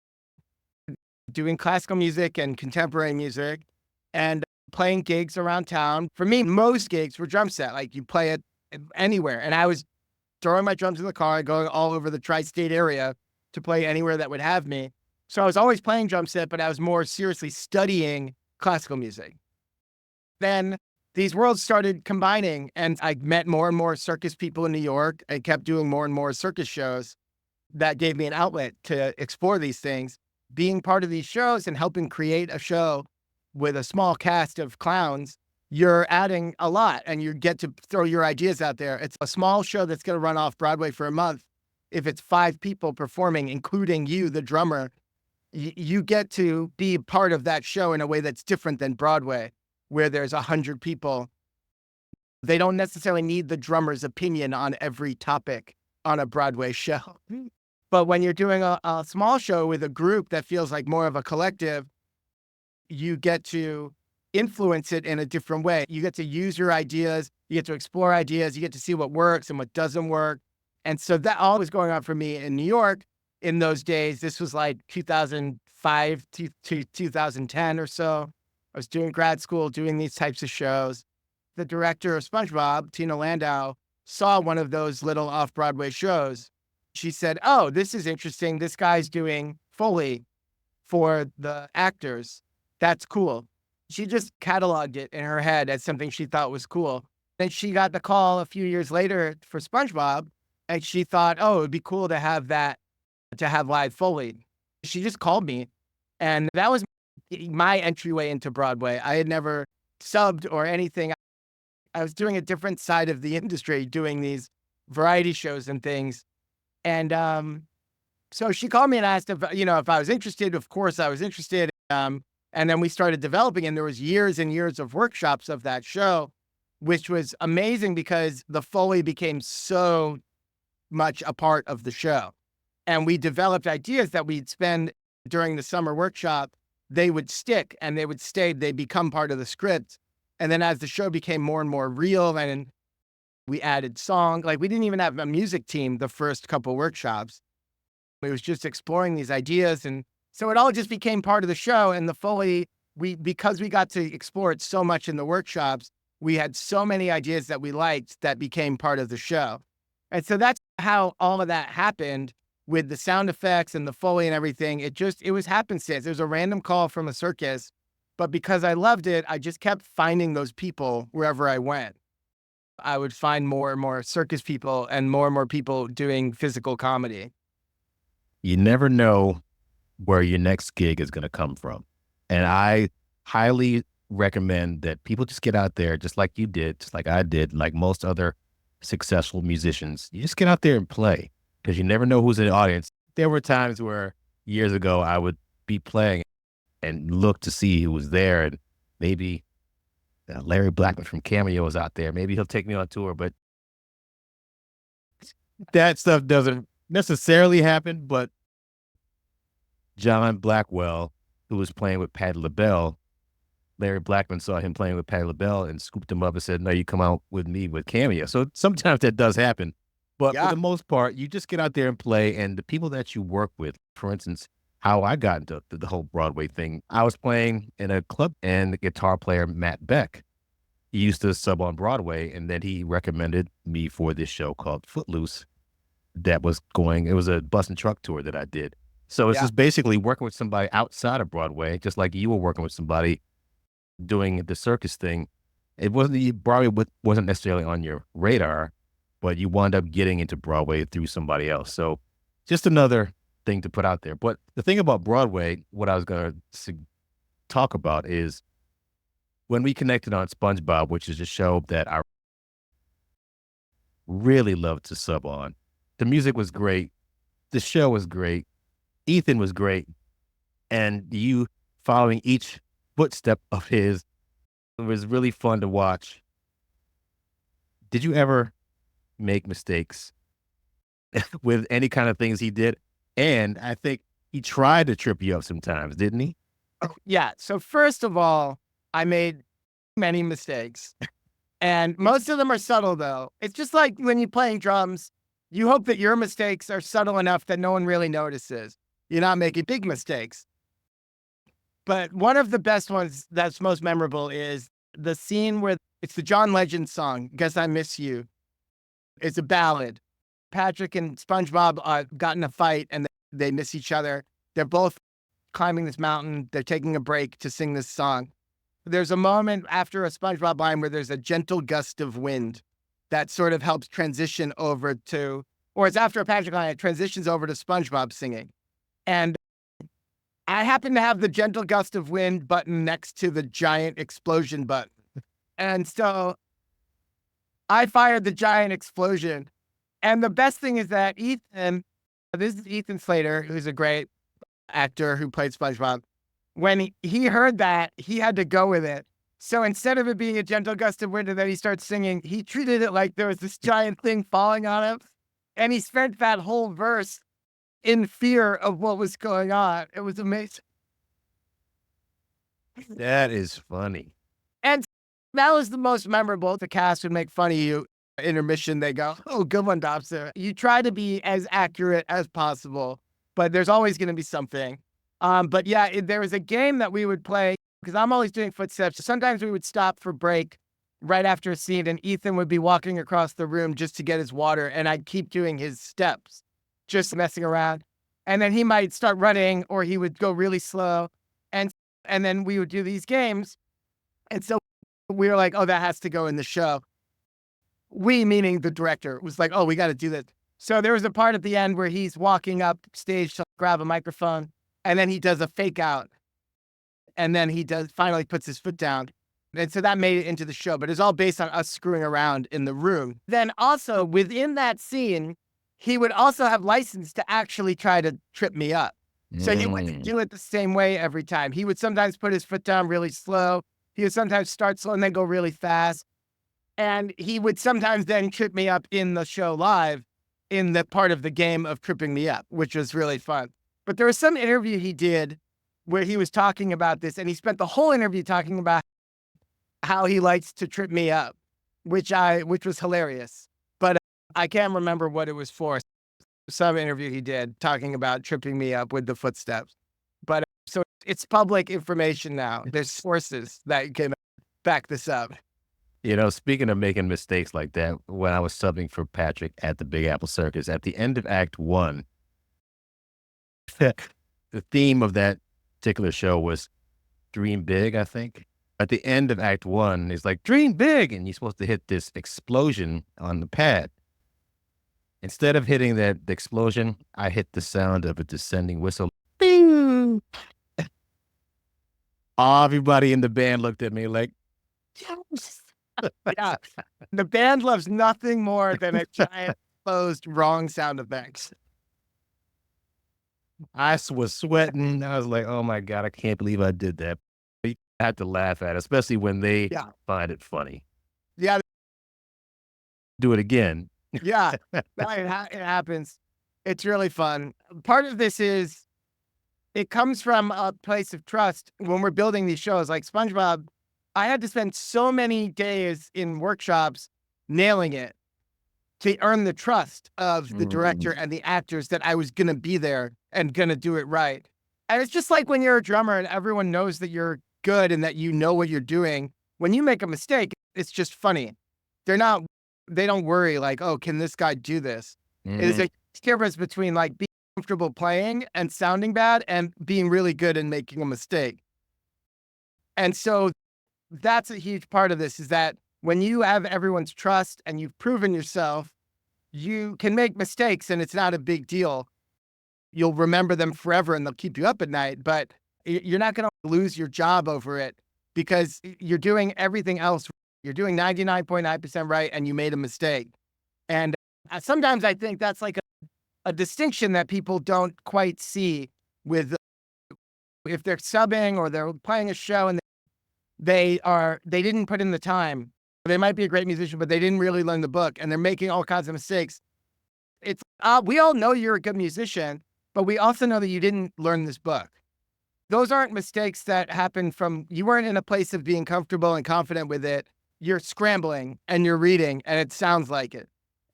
doing classical music and contemporary music and playing gigs around town. For me, most gigs were drum set. Like you play it anywhere. And I was throwing my drums in the car and going all over the tri-state area to play anywhere that would have me. So I was always playing drum set, but I was more seriously studying classical music. Then these worlds started combining, and I met more and more circus people in New York. I kept doing more and more circus shows that gave me an outlet to explore these things. Being part of these shows and helping create a show with a small cast of clowns, you're adding a lot and you get to throw your ideas out there. It's a small show that's going to run off Broadway for a month. If it's 5 people performing, including you, the drummer, you get to be part of that show in a way that's different than Broadway, where there's 100 people. They don't necessarily need the drummer's opinion on every topic on a Broadway show. But when you're doing a small show with a group that feels like more of a collective, you get to influence it in a different way. You get to use your ideas. You get to explore ideas. You get to see what works and what doesn't work. And so that all was going on for me in New York. in those days. This was like 2005 to 2010 or so. I was doing grad school, doing these types of shows. The director of SpongeBob, Tina Landau, saw one of those little off-Broadway shows. She said, "Oh, this is interesting. This guy's doing Foley for the actors. That's cool." She just cataloged it in her head as something she thought was cool. Then she got the call a few years later for SpongeBob, and she thought, "Oh, it would be cool to have that, to have live Foley." She just called me, and that was my entryway into Broadway. I had never subbed or anything. I was doing a different side of the industry, doing these variety shows and things. And so she called me and asked if I was interested. Of course, I was interested. And then we started developing, and there was years and years of workshops of that show, which was amazing because the Foley became so much a part of the show. And we developed ideas that we'd spend during the summer workshop. They would stick and they would stay. They become part of the script. And then as the show became more and more real, and we added song, like we didn't even have a music team the first couple workshops. It was just exploring these ideas. And so it all just became part of the show. And the Foley, because we got to explore it so much in the workshops, we had so many ideas that we liked that became part of the show. And so that's how all of that happened with the sound effects and the Foley and everything. It was happenstance. It was a random call from a circus. But because I loved it, I just kept finding those people wherever I went. I would find more and more circus people and more people doing physical comedy. You never know where your next gig is going to come from. And I highly recommend that people just get out there, just like you did, just like I did, like most other successful musicians. You just get out there and play, because you never know who's in the audience. There were times where years ago I would be playing and look to see who was there, and maybe Larry Blackman from Cameo was out there. Maybe he'll take me on tour, but that stuff doesn't necessarily happen. But John Blackwell, who was playing with Patti LaBelle, Larry Blackman saw him playing with Patti LaBelle and scooped him up and said, "No, you come out with me with Cameo." So sometimes that does happen. But for the most part, you just get out there and play, and the people that you work with, for instance, how I got into the whole Broadway thing, I was playing in a club, and the guitar player, Matt Beck, he used to sub on Broadway, and then he recommended me for this show called Footloose that was going, it was a bus and truck tour that I did. So it's just basically working with somebody outside of Broadway, just like you were working with somebody doing the circus thing. Broadway wasn't necessarily on your radar, but you wound up getting into Broadway through somebody else. So just another thing to put out there. But the thing about Broadway, what I was going to talk about is when we connected on SpongeBob, which is a show that I really loved to sub on. The music was great. The show was great. Ethan was great. And you following each footstep of his, it was really fun to watch. Did you ever make mistakes with any kind of things he did? And I think he tried to trip you up sometimes, didn't he? Yeah. So first of all, I made many mistakes, and most of them are subtle though. It's just like when you're playing drums, you hope that your mistakes are subtle enough that no one really notices. You're not making big mistakes. But one of the best ones that's most memorable is the scene where it's the John Legend song, "Guess I Miss You." It's a ballad. Patrick and SpongeBob got in a fight and they miss each other. They're both climbing this mountain. They're taking a break to sing this song. There's a moment after a SpongeBob line where there's a gentle gust of wind that sort of helps transition over to, or it's after a Patrick line, it transitions over to SpongeBob singing. And I happen to have the gentle gust of wind button next to the giant explosion button. And so I fired the giant explosion. And the best thing is that this is Ethan Slater, who's a great actor who played SpongeBob. When he heard that, he had to go with it. So instead of it being a gentle gust of wind and then he starts singing, he treated it like there was this giant thing falling on him. And he spent that whole verse in fear of what was going on. It was amazing. That is funny. And that was the most memorable. The cast would make fun of you. Intermission, they go, "Oh, good one, Dobson." You try to be as accurate as possible. but there's always going to be something. But yeah, there was a game that we would play because I'm always doing footsteps. So sometimes we would stop for break right after a scene, and Ethan would be walking across the room just to get his water, and I'd keep doing his steps, just messing around. And then he might start running, or he would go really slow, and then we would do these games. And so we were like, oh, that has to go in the show. We, meaning the director, was like, oh, we got to do this. So there was a part at the end where he's walking up stage to grab a microphone, and then he does a fake out. And then he finally puts his foot down. And so that made it into the show, but it's all based on us screwing around in the room. Then also within that scene, he would also have license to actually try to trip me up. So he wouldn't do it the same way every time. He would sometimes put his foot down really slow. He would sometimes start slow and then go really fast. And he would sometimes then trip me up in the show live in the part of the game of tripping me up, which was really fun. But there was some interview he did where he was talking about this, and he spent the whole interview talking about how he likes to trip me up, which was hilarious. But I can't remember what it was for. Some interview he did talking about tripping me up with the footsteps. But so it's public information now. There's sources that can back this up. You know, speaking of making mistakes like that, when I was subbing for Patrick at the Big Apple Circus, at the end of Act 1, the theme of that particular show was Dream Big, I think. At the end of Act 1, it's like, dream big, and you're supposed to hit this explosion on the pad. Instead of hitting that explosion, I hit the sound of a descending whistle. Bing! Everybody in the band looked at me like, yes. Yeah. The band loves nothing more than a giant closed wrong sound effects. I was sweating. I was like, oh my God, I can't believe I did that. I had to laugh at it, especially when they find it funny. Yeah. Do it again. Yeah. It happens. It's really fun. Part of this is it comes from a place of trust. When we're building these shows like SpongeBob, I had to spend so many days in workshops nailing it to earn the trust of the director and the actors that I was going to be there and going to do it right. And it's just like when you're a drummer and everyone knows that you're good and that you know what you're doing. When you make a mistake, it's just funny. They don't worry like, oh, can this guy do this? It's a difference between like being comfortable playing and sounding bad and being really good and making a mistake. And so that's a huge part of this, is that when you have everyone's trust and you've proven yourself, you can make mistakes and it's not a big deal. You'll remember them forever and they'll keep you up at night, but you're not going to lose your job over it because you're doing everything else. You're doing 99.9% right and you made a mistake. And sometimes I think that's like a distinction that people don't quite see with if they're subbing or they're playing a show and they didn't put in the time. They might be a great musician, but they didn't really learn the book and they're making all kinds of mistakes. It's we all know you're a good musician, but we also know that you didn't learn this book. Those aren't mistakes that happen from, you weren't in a place of being comfortable and confident with it. You're scrambling and you're reading and it sounds like it.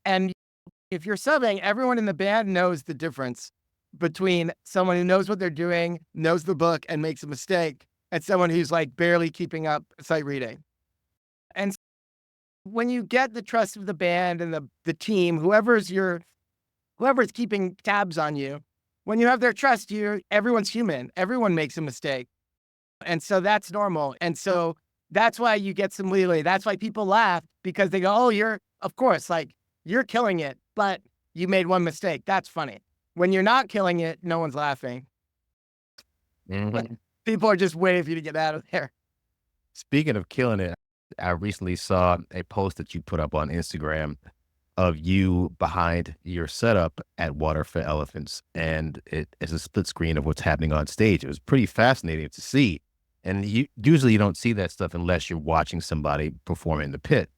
And if you're subbing, everyone in the band knows the difference between someone who knows what they're doing, knows the book and makes a mistake, and someone who's like barely keeping up sight reading. And when you get the trust of the band and the team, whoever's keeping tabs on you, when you have their trust, everyone's human. Everyone makes a mistake. And so that's normal. And so that's why you get some leeway. That's why people laugh, because they go, oh, of course, like you're killing it, but you made one mistake. That's funny. When you're not killing it, no one's laughing. People are just waiting for you to get out of there. Speaking of killing it, I recently saw a post that you put up on Instagram of you behind your setup at Water for Elephants. And it is a split screen of what's happening on stage. It was pretty fascinating to see. And usually you don't see that stuff unless you're watching somebody perform in the pit.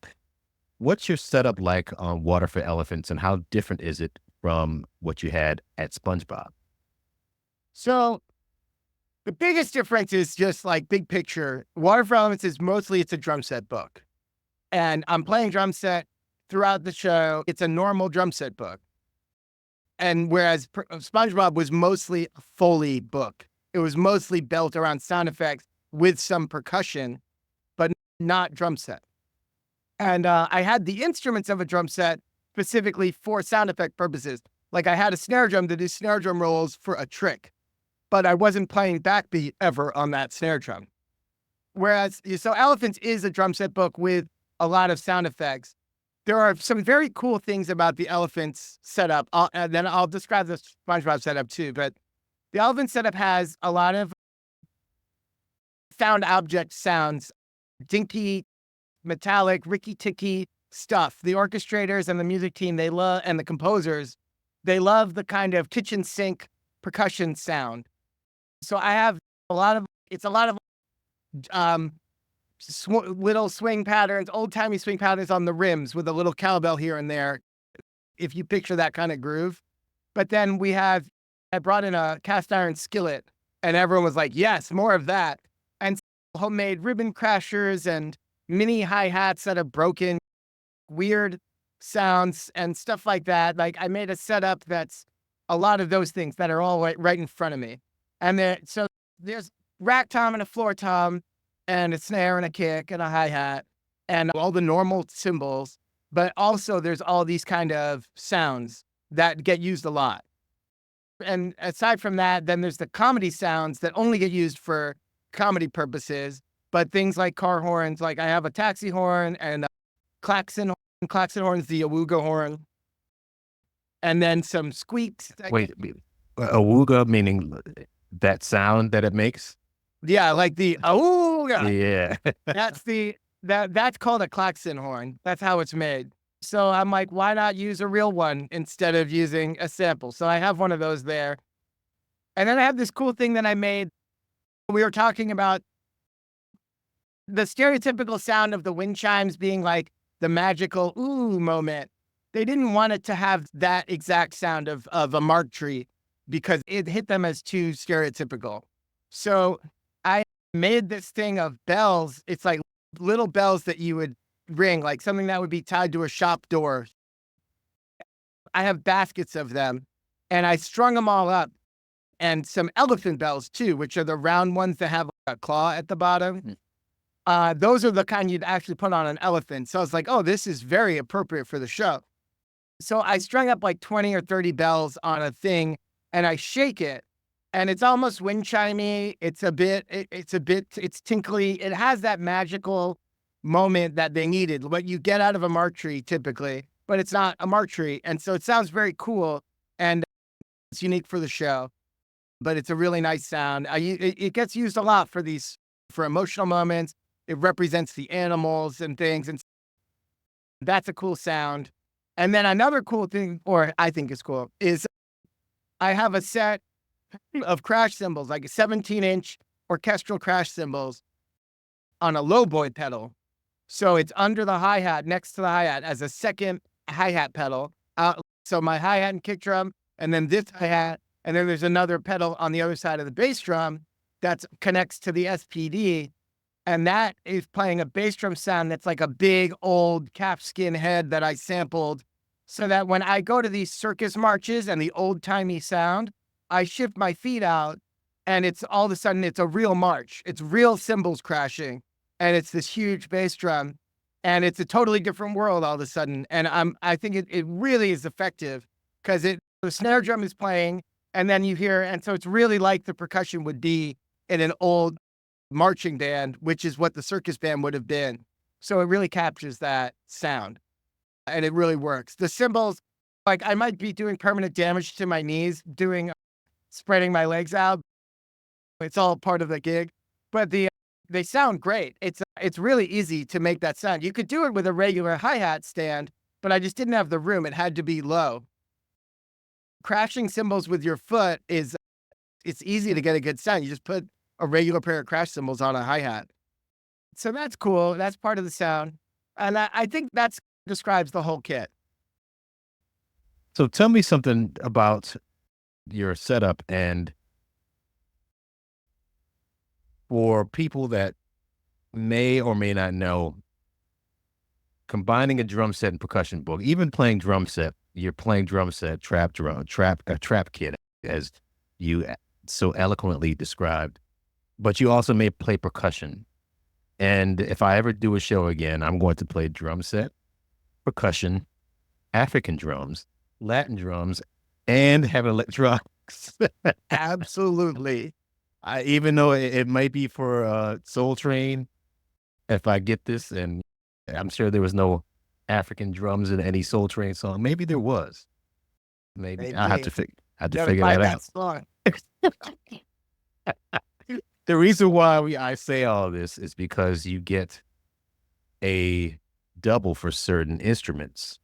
What's your setup like on Water for Elephants and how different is it from what you had at SpongeBob? So the biggest difference is just like big picture. Water for Elements is it's a drum set book. And I'm playing drum set throughout the show. It's a normal drum set book. And whereas SpongeBob was mostly a Foley book, it was mostly built around sound effects with some percussion, but not drum set. And I had the instruments of a drum set specifically for sound effect purposes. Like I had a snare drum to do snare drum rolls for a trick, but I wasn't playing backbeat ever on that snare drum. Whereas, so Elephants is a drum set book with a lot of sound effects. There are some very cool things about the Elephants setup, and then I'll describe the SpongeBob setup too. But the Elephant setup has a lot of found object sounds, dinky, metallic, ricky-ticky stuff. The orchestrators and the music team, they love, and the composers, they love the kind of kitchen sink percussion sound. So I have it's a lot of little swing patterns, old-timey swing patterns on the rims with a little cowbell here and there, if you picture that kind of groove. But then I brought in a cast iron skillet, and everyone was like, yes, more of that. And homemade ribbon crashers and mini hi-hats that have broken, weird sounds and stuff like that. Like I made a setup that's a lot of those things that are all right in front of me. And so there's rack tom and a floor tom and a snare and a kick and a hi-hat and all the normal cymbals, but also there's all these kind of sounds that get used a lot. And aside from that, then there's the comedy sounds that only get used for comedy purposes, but things like car horns, like I have a taxi horn and a klaxon horn's the awooga horn, and then some squeaks. Wait, awooga meaning that sound that it makes? Yeah, like the awooga. Yeah. That's called a klaxon horn. That's how it's made. So I'm like, why not use a real one instead of using a sample? So I have one of those there. And then I have this cool thing that I made. We were talking about the stereotypical sound of the wind chimes being like the magical ooh moment. They didn't want it to have that exact sound of a mark tree because it hit them as too stereotypical. So I made this thing of bells. It's like little bells that you would ring, like something that would be tied to a shop door. I have baskets of them and I strung them all up, and some elephant bells too, which are the round ones that have a claw at the bottom. Those are the kind you'd actually put on an elephant. So I was like, oh, this is very appropriate for the show. So I strung up like 20 or 30 bells on a thing and I shake it, and it's almost wind chimey. It's tinkly. It has that magical moment that they needed, what you get out of a mark tree typically, but it's not a mark tree. And so it sounds very cool and it's unique for the show, but it's a really nice sound. It gets used a lot for emotional moments. It represents the animals and things. And that's a cool sound. And then another cool thing, or I think is cool, is I have a set of crash cymbals, like a 17-inch orchestral crash cymbals on a lowboy pedal. So it's under the hi-hat, next to the hi-hat as a second hi-hat pedal. So my hi-hat and kick drum, and then this hi-hat, and then there's another pedal on the other side of the bass drum that connects to the SPD. And that is playing a bass drum sound that's like a big old calfskin head that I sampled, so that when I go to these circus marches and the old-timey sound, I shift my feet out and it's all of a sudden it's a real march. It's real cymbals crashing and it's this huge bass drum and it's a totally different world all of a sudden. And I think it really is effective because the snare drum is playing and then you hear, and so it's really like the percussion would be in an old marching band, which is what the circus band would have been. So it really captures that sound and it really works. The cymbals, like I might be doing permanent damage to my knees, spreading my legs out. It's all part of the gig, but they sound great. It's really easy to make that sound. You could do it with a regular hi-hat stand, but I just didn't have the room. It had to be low. Crashing cymbals with your foot it's easy to get a good sound. You just put a regular pair of crash cymbals on a hi-hat. So that's cool. That's part of the sound. And I think that describes the whole kit. So tell me something about your setup, and for people that may or may not know, combining a drum set and percussion book, even playing drum set, you're playing drum set, trap kit, as you so eloquently described, but you also may play percussion. And if I ever do a show again, I'm going to play drum set, percussion, African drums, Latin drums, and have electronics. Absolutely. Even though it might be for Soul Train, if I get this, and I'm sure there was no African drums in any Soul Train song. Maybe there was. Maybe I have to figure that out. Song. The reason why I say all this is because you get a double for certain instruments,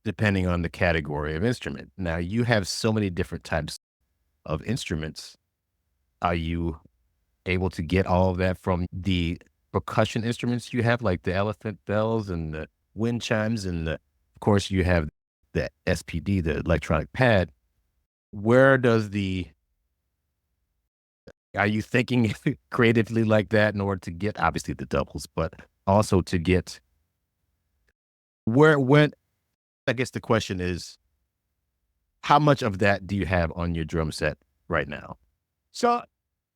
depending on the category of instrument. Now, you have so many different types of instruments. Are you able to get all of that from the percussion instruments you have, like the elephant bells and the wind chimes, and of course, you have the SPD, the electronic pad? Where does are you thinking creatively like that in order to get, obviously, the doubles, but also to get when, I guess the question is, how much of that do you have on your drum set right now? So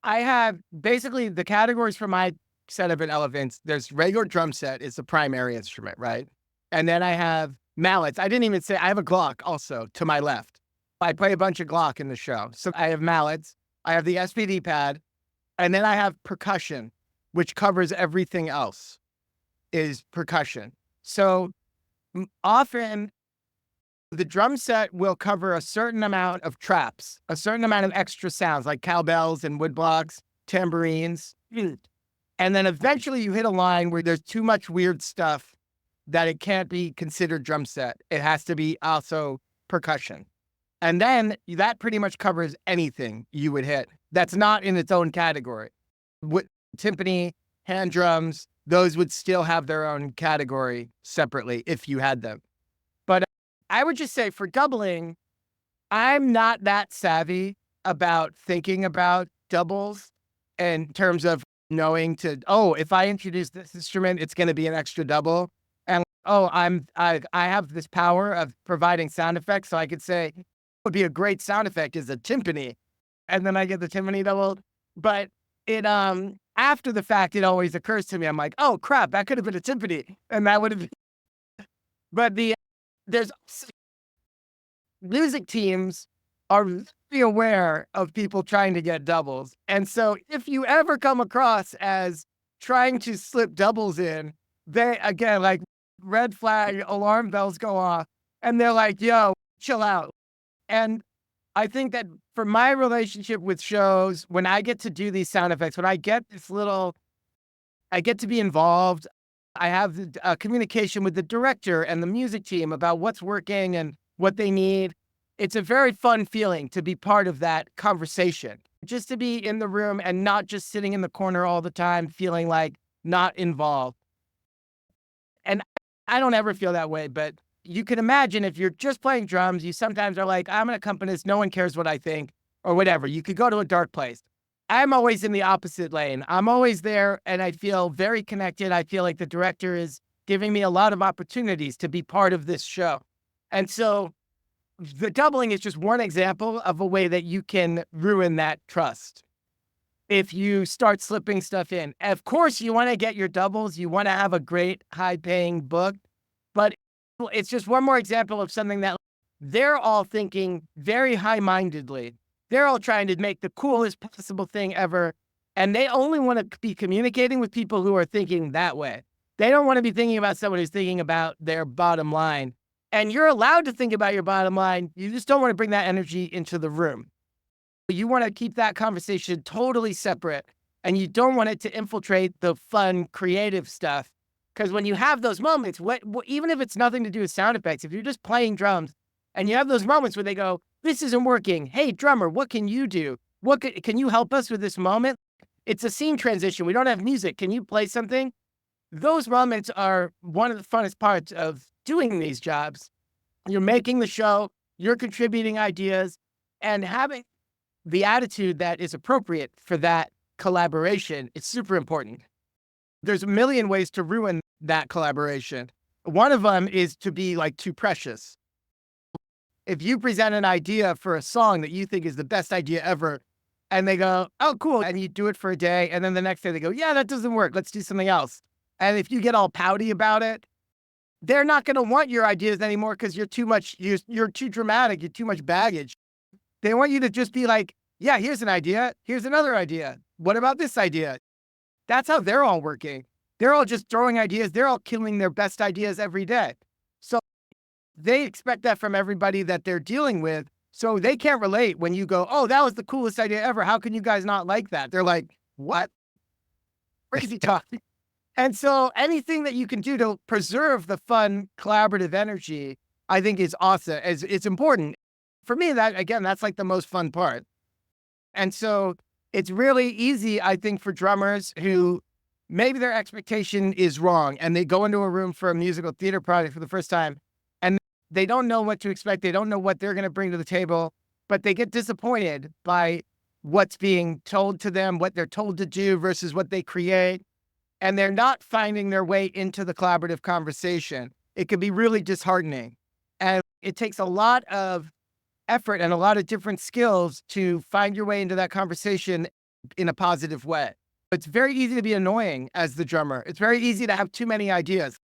I have basically the categories for my set of elephants. There's regular drum set is the primary instrument, right? And then I have mallets. I didn't even say I have a Glock also to my left. I play a bunch of Glock in the show. So I have mallets. I have the SPD pad, and then I have percussion, which covers everything else is percussion. So often the drum set will cover a certain amount of traps, a certain amount of extra sounds like cowbells and woodblocks, tambourines. And then eventually you hit a line where there's too much weird stuff that it can't be considered drum set. It has to be also percussion. And then that pretty much covers anything you would hit that's not in its own category. With timpani, hand drums, those would still have their own category separately if you had them. But I would just say for doubling, I'm not that savvy about thinking about doubles in terms of knowing if I introduce this instrument, it's going to be an extra double. And I have this power of providing sound effects. So I could say, would be a great sound effect is a timpani. And then I get the timpani doubled. But it, after the fact, it always occurs to me. I'm like, oh crap, that could have been a timpani. And that would have been, but there's music teams are very aware of people trying to get doubles. And so if you ever come across as trying to slip doubles in, they, again, like red flag, alarm bells go off, and they're like, yo, chill out. And I think that for my relationship with shows, when I get to do these sound effects, when I get I get to be involved. I have communication with the director and the music team about what's working and what they need. It's a very fun feeling to be part of that conversation, just to be in the room and not just sitting in the corner all the time, feeling like not involved. And I don't ever feel that way, but you can imagine if you're just playing drums, you sometimes are like, I'm an accompanist, no one cares what I think, or whatever. You could go to a dark place. I'm always in the opposite lane. I'm always there, and I feel very connected. I feel like the director is giving me a lot of opportunities to be part of this show. And so the doubling is just one example of a way that you can ruin that trust if you start slipping stuff in. Of course, you want to get your doubles. You want to have a great, high-paying book, but it's just one more example of something that they're all thinking very high-mindedly. They're all trying to make the coolest possible thing ever, and they only want to be communicating with people who are thinking that way. They don't want to be thinking about someone who's thinking about their bottom line. And you're allowed to think about your bottom line. You just don't want to bring that energy into the room. You want to keep that conversation totally separate, and you don't want it to infiltrate the fun, creative stuff. Because when you have those moments, even if it's nothing to do with sound effects, if you're just playing drums and you have those moments where they go, this isn't working. Hey, drummer, what can you do? Can you help us with this moment? It's a scene transition. We don't have music. Can you play something? Those moments are one of the funnest parts of doing these jobs. You're making the show, you're contributing ideas, and having the attitude that is appropriate for that collaboration is super important. There's a million ways to ruin that collaboration. One of them is to be like too precious. If you present an idea for a song that you think is the best idea ever, and they go, oh, cool. And you do it for a day. And then the next day they go, yeah, that doesn't work. Let's do something else. And if you get all pouty about it, they're not going to want your ideas anymore because you're too dramatic. You're too much baggage. They want you to just be like, yeah, here's an idea. Here's another idea. What about this idea? That's how they're all working. They're all just throwing ideas. They're all killing their best ideas every day. So they expect that from everybody that they're dealing with. So they can't relate when you go, oh, that was the coolest idea ever. How can you guys not like that? They're like, what? Crazy talk. And so anything that you can do to preserve the fun, collaborative energy, I think is awesome. It's important. For me, that's like the most fun part. And so it's really easy, I think, for drummers who maybe their expectation is wrong and they go into a room for a musical theater project for the first time and they don't know what to expect. They don't know what they're going to bring to the table, but they get disappointed by what's being told to them, what they're told to do versus what they create. And they're not finding their way into the collaborative conversation. It can be really disheartening. And it takes a lot of effort and a lot of different skills to find your way into that conversation in a positive way. It's very easy to be annoying as the drummer. It's very easy to have too many ideas.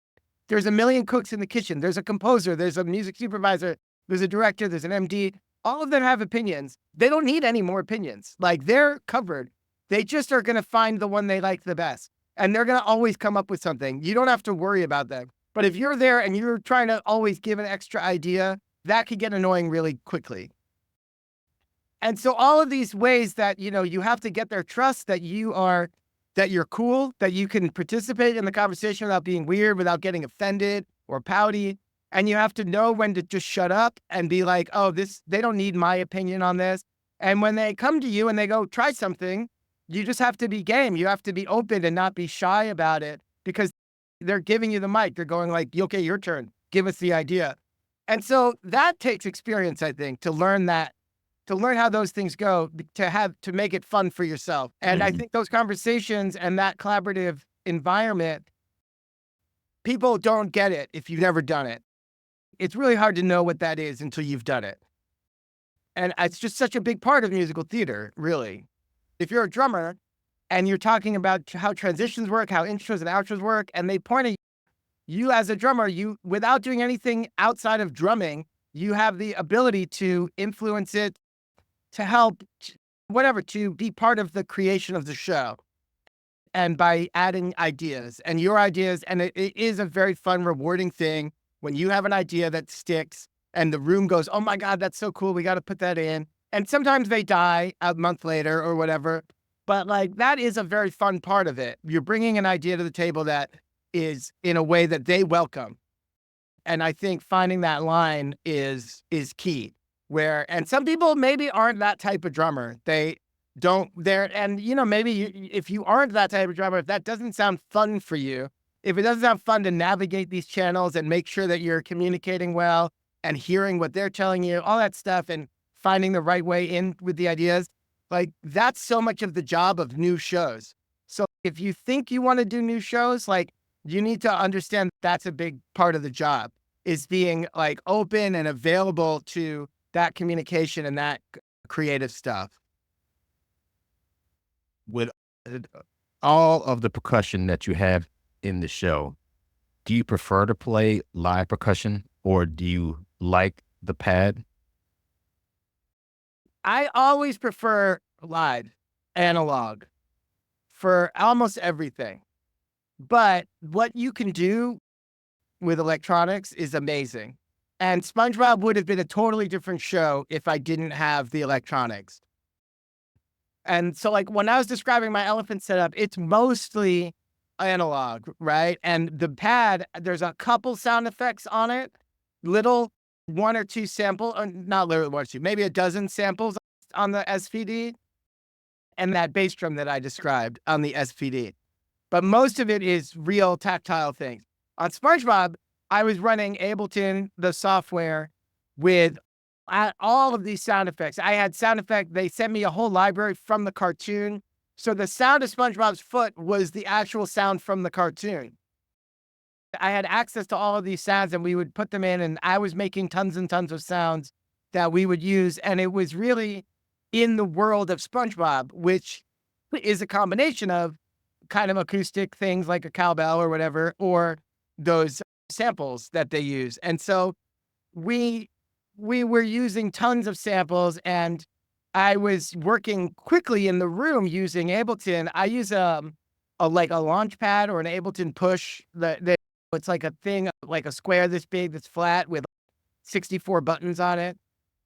There's a million cooks in the kitchen. There's a composer. There's a music supervisor. There's a director. There's an MD. All of them have opinions. They don't need any more opinions. Like, they're covered. They just are going to find the one they like the best. And they're going to always come up with something. You don't have to worry about them. But if you're there and you're trying to always give an extra idea, that could get annoying really quickly. And so all of these ways that, you have to get their trust that you're cool, that you can participate in the conversation without being weird, without getting offended or pouty. And you have to know when to just shut up and be like, oh, they don't need my opinion on this. And when they come to you and they go, try something, you just have to be game. You have to be open and not be shy about it because they're giving you the mic. They're going like, okay, your turn. Give us the idea. And so that takes experience, I think, to learn how those things go, to make it fun for yourself. And I think those conversations and that collaborative environment, people don't get it if you've never done it. It's really hard to know what that is until you've done it. And it's just such a big part of musical theater, really. If you're a drummer and you're talking about how transitions work, how intros and outros work, and they point at you as a drummer, without doing anything outside of drumming, you have the ability to influence it, to help, to be part of the creation of the show. And by adding ideas and your ideas, and it is a very fun, rewarding thing when you have an idea that sticks and the room goes, oh my God, that's so cool. We got to put that in. And sometimes they die a month later or whatever. But like, that is a very fun part of it. You're bringing an idea to the table that is in a way that they welcome. And I think finding that line is key. And some people maybe aren't that type of drummer. Maybe if you aren't that type of drummer, if that doesn't sound fun for you, if it doesn't sound fun to navigate these channels and make sure that you're communicating well and hearing what they're telling you, all that stuff, and finding the right way in with the ideas, like, that's so much of the job of new shows. So if you think you want to do new shows, like, you need to understand that's a big part of the job, is being like open and available to that communication and that creative stuff. With all of the percussion that you have in the show, do you prefer to play live percussion or do you like the pad? I always prefer live, analog, for almost everything. But what you can do with electronics is amazing. And SpongeBob would have been a totally different show if I didn't have the electronics. And so, like, when I was describing my elephant setup, it's mostly analog, right? And the pad, there's a couple sound effects on it, little one or two sample, not literally one or two, maybe a dozen samples on the SPD, and that bass drum that I described on the SPD. But most of it is real tactile things. On SpongeBob, I was running Ableton, the software, with all of these sound effects. I had sound effects. They sent me a whole library from the cartoon. So the sound of SpongeBob's foot was the actual sound from the cartoon. I had access to all of these sounds and we would put them in, and I was making tons and tons of sounds that we would use. And it was really in the world of SpongeBob, which is a combination of kind of acoustic things like a cowbell or whatever, or those samples that they use. And so we we were using tons of samples, and I was working quickly in the room using Ableton. I use a like a launch pad or an Ableton push that it's like a thing like a square this big that's flat with 64 buttons on it.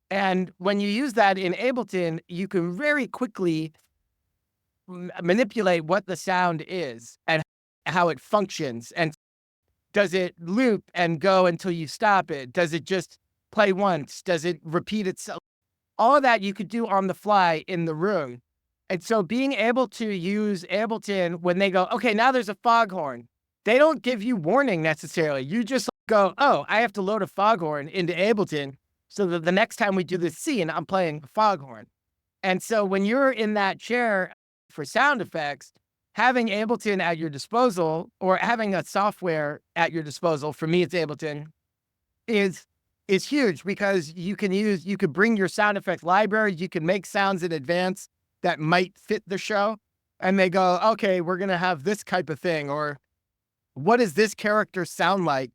And when you use that in Ableton, you can very quickly manipulate what the sound is and how it functions. And does it loop and go until you stop it? Does it just play once? Does it repeat itself? All of that you could do on the fly in the room. And so being able to use Ableton when they go, okay, now there's a foghorn. They don't give you warning necessarily. You just go, oh, I have to load a foghorn into Ableton so that the next time we do this scene, I'm playing a foghorn. And so when you're in that chair for sound effects, having Ableton at your disposal or having a software at your disposal, for me, it's Ableton, is huge because you could bring your sound effects library, you can make sounds in advance that might fit the show. And they go, okay, we're going to have this type of thing, or what does this character sound like?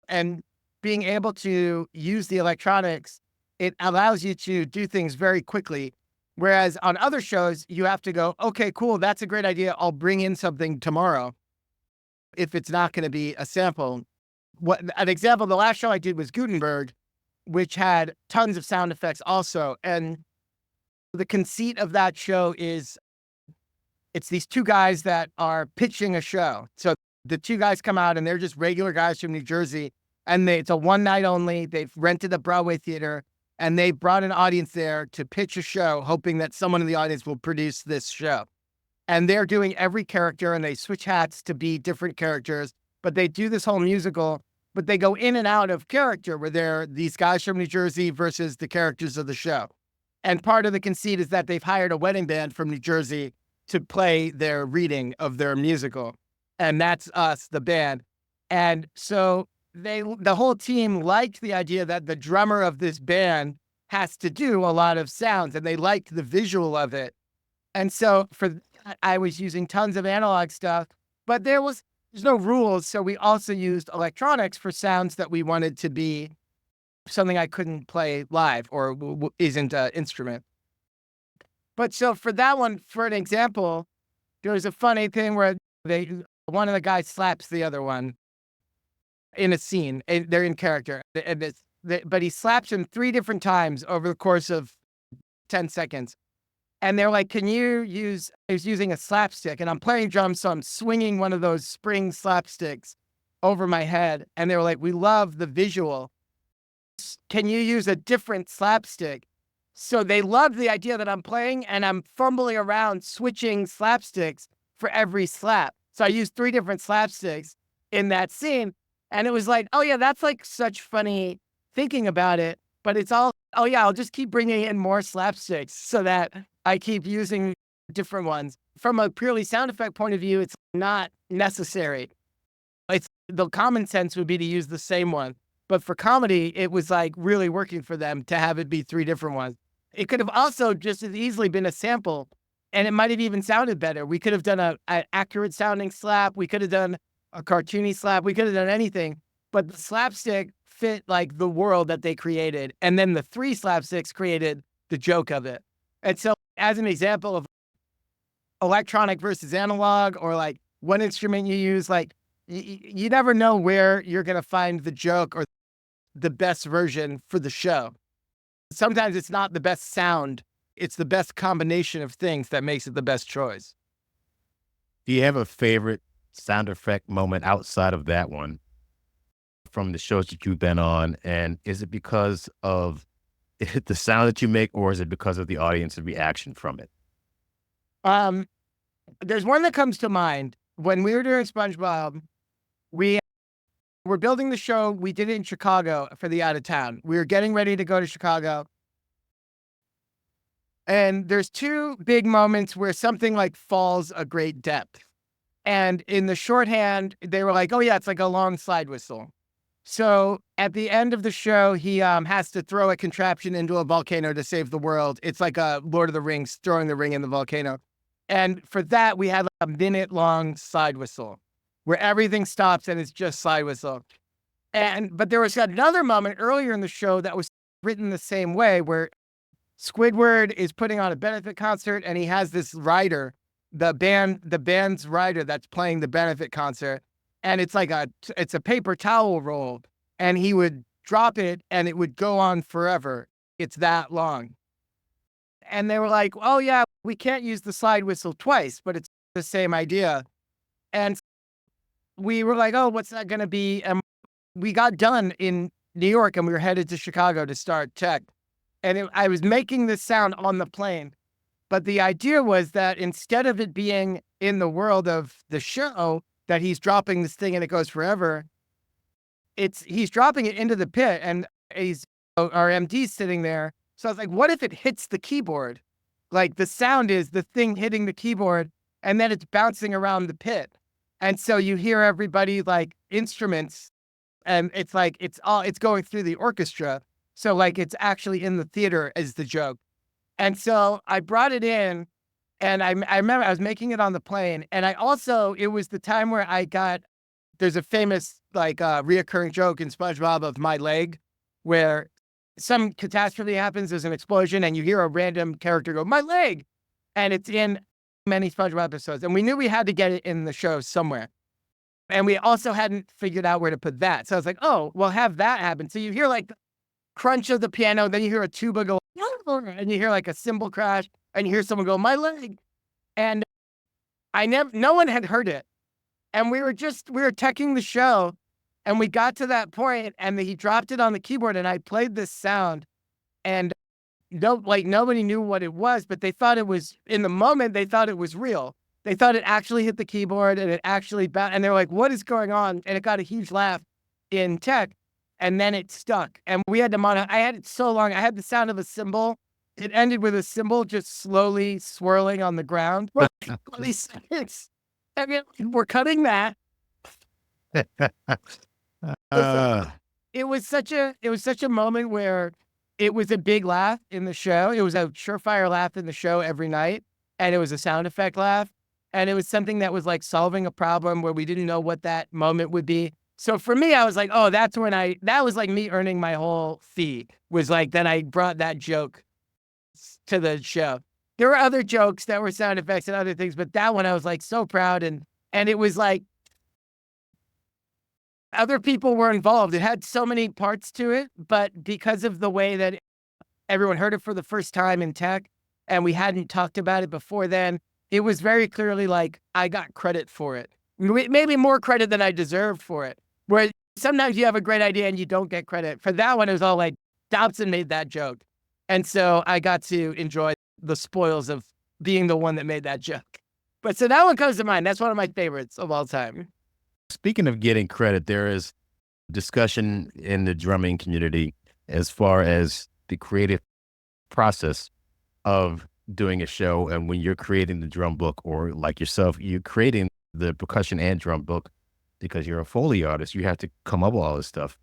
And being able to use the electronics, it allows you to do things very quickly. Whereas on other shows, you have to go, okay, cool, that's a great idea. I'll bring in something tomorrow if it's not going to be a sample. An example, the last show I did was Gutenberg, which had tons of sound effects also. And the conceit of that show is it's these two guys that are pitching a show. So the two guys come out and they're just regular guys from New Jersey. And it's a one night only. They've rented a Broadway theater and they brought an audience there to pitch a show, hoping that someone in the audience will produce this show. And they're doing every character and they switch hats to be different characters, but they do this whole musical, but they go in and out of character where they're these guys from New Jersey versus the characters of the show. And part of the conceit is that they've hired a wedding band from New Jersey to play their reading of their musical. And that's us, the band. And so the whole team liked the idea that the drummer of this band has to do a lot of sounds, and they liked the visual of it. And so for that, I was using tons of analog stuff, but there's no rules. So we also used electronics for sounds that we wanted to be something I couldn't play live or isn't an instrument. But so for that one, for an example, there was a funny thing where one of the guys slaps the other one in a scene. And they're in character, and but he slaps him 3 different times over the course of 10 seconds. And they're like, can you use, I was using a slapstick and I'm playing drums. So I'm swinging one of those spring slapsticks over my head. And they were like, we love the visual. Can you use a different slapstick? So they loved the idea that I'm playing and I'm fumbling around switching slapsticks for every slap. So I used 3 different slapsticks in that scene. And it was like, oh yeah, that's like such funny thinking about it. But it's all, oh yeah, I'll just keep bringing in more slapsticks so that I keep using different ones. From a purely sound effect point of view, it's not necessary. It's the common sense would be to use the same one. But for comedy, it was like really working for them to have it be 3 different ones. It could have also just as easily been a sample, and it might have even sounded better. We could have done an accurate sounding slap. We could have done a cartoony slap. We could have done anything. But the slapstick fit like the world that they created. And then the 3 slapsticks created the joke of it. And so as an example of electronic versus analog, or like what instrument you use, like you never know where you're going to find the joke or the best version for the show. Sometimes it's not the best sound. It's the best combination of things that makes it the best choice. Do you have a favorite sound effect moment outside of that one from the shows that you've been on? And is it because of the sound that you make, or is it because of the audience reaction from it? There's one that comes to mind. When we were doing SpongeBob, we were building the show. We did it in Chicago for the out of town. We were getting ready to go to Chicago. And there's 2 big moments where something like falls a great depth. And in the shorthand, they were like, oh, yeah, it's like a long slide whistle. So at the end of the show, he has to throw a contraption into a volcano to save the world. It's like a Lord of the Rings throwing the ring in the volcano. And for that, we had a minute-long slide whistle where everything stops and it's just slide whistle. But there was another moment earlier in the show that was written the same way, where Squidward is putting on a benefit concert and he has this rider, the band's rider that's playing the benefit concert. And it's like it's a paper towel roll, and he would drop it and it would go on forever. It's that long. And they were like, oh yeah, we can't use the slide whistle twice, but it's the same idea. And we were like, oh, what's that going to be? And we got done in New York and we were headed to Chicago to start tech. And I was making this sound on the plane. But the idea was that instead of it being in the world of the show, that he's dropping this thing and it goes forever, he's dropping it into the pit, and our MD's sitting there. So I was like, what if it hits the keyboard? Like the sound is the thing hitting the keyboard and then it's bouncing around the pit. And so you hear everybody like instruments, and it's like, it's going through the orchestra. So like it's actually in the theater is the joke. And so I brought it in, and I remember I was making it on the plane. And it was the time where there's a famous like reoccurring joke in SpongeBob of my leg, where some catastrophe happens, there's an explosion, and you hear a random character go, my leg. And it's in many SpongeBob episodes. And we knew we had to get it in the show somewhere. And we also hadn't figured out where to put that. So I was like, oh, we'll have that happen. So you hear like the crunch of the piano, then you hear a tuba go, and you hear like a cymbal crash, and you hear someone go, my leg. And no one had heard it. And we were teching the show, and we got to that point, and he dropped it on the keyboard, and I played this sound, and nobody knew what it was, but they thought it was, in the moment, they thought it was real. They thought it actually hit the keyboard and it actually and they were like, what is going on? And it got a huge laugh in tech, and then it stuck. And we had to I had it so long. I had the sound of a cymbal. It ended with a cymbal just slowly swirling on the ground for 20 seconds. I mean, we're cutting that. It was such a moment where it was a big laugh in the show. It was a surefire laugh in the show every night. And it was a sound effect laugh. And it was something that was like solving a problem where we didn't know what that moment would be. So for me, I was like, oh, that was like me earning my whole fee, was like, then I brought that joke to the show. There were other jokes that were sound effects and other things, but that one I was like so proud. And it was like, other people were involved. It had so many parts to it, but because of the way that everyone heard it for the first time in tech, and we hadn't talked about it before then, it was very clearly like I got credit for it. Maybe more credit than I deserved for it. Where sometimes you have a great idea and you don't get credit. For that one, it was all like, Dobson made that joke. And so I got to enjoy the spoils of being the one that made that joke. But so that one comes to mind. That's one of my favorites of all time. Speaking of getting credit, there is discussion in the drumming community as far as the creative process of doing a show. And when you're creating the drum book, or like yourself, you're creating the percussion and drum book because you're a Foley artist, you have to come up with all this stuff.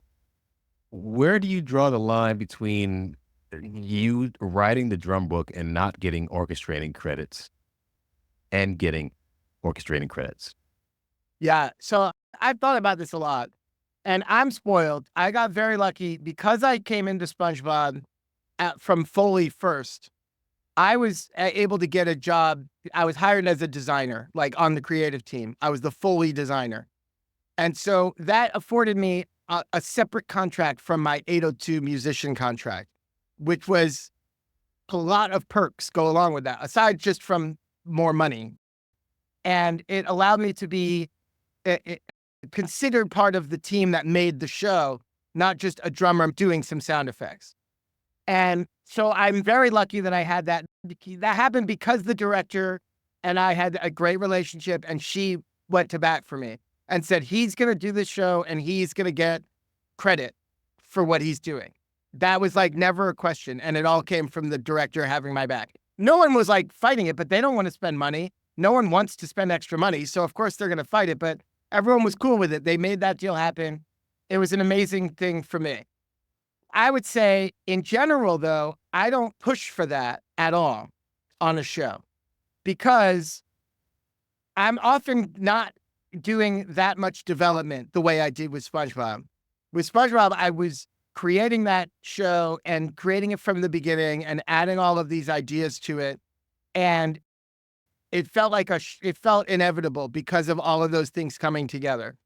Where do you draw the line between you writing the drum book and not getting orchestrating credits and getting orchestrating credits? Yeah. So I've thought about this a lot, and I'm spoiled. I got very lucky because I came into SpongeBob from Foley first. I was able to get a job. I was hired as a designer, like on the creative team. I was the Foley designer. And so that afforded me a separate contract from my 802 musician contract, which was a lot of perks go along with that, aside just from more money. And it allowed me to be considered part of the team that made the show, not just a drummer doing some sound effects. And so I'm very lucky that I had that. That happened because the director and I had a great relationship, and she went to bat for me and said, he's going to do this show and he's going to get credit for what he's doing. That was like never a question. And it all came from the director having my back. No one was like fighting it, but they don't want to spend money. No one wants to spend extra money. So of course they're going to fight it, but everyone was cool with it. They made that deal happen. It was an amazing thing for me. I would say in general, though, I don't push for that at all on a show because I'm often not doing that much development the way I did with SpongeBob. With SpongeBob, I was creating that show and creating it from the beginning and adding all of these ideas to it. And it felt like it felt inevitable because of all of those things coming together.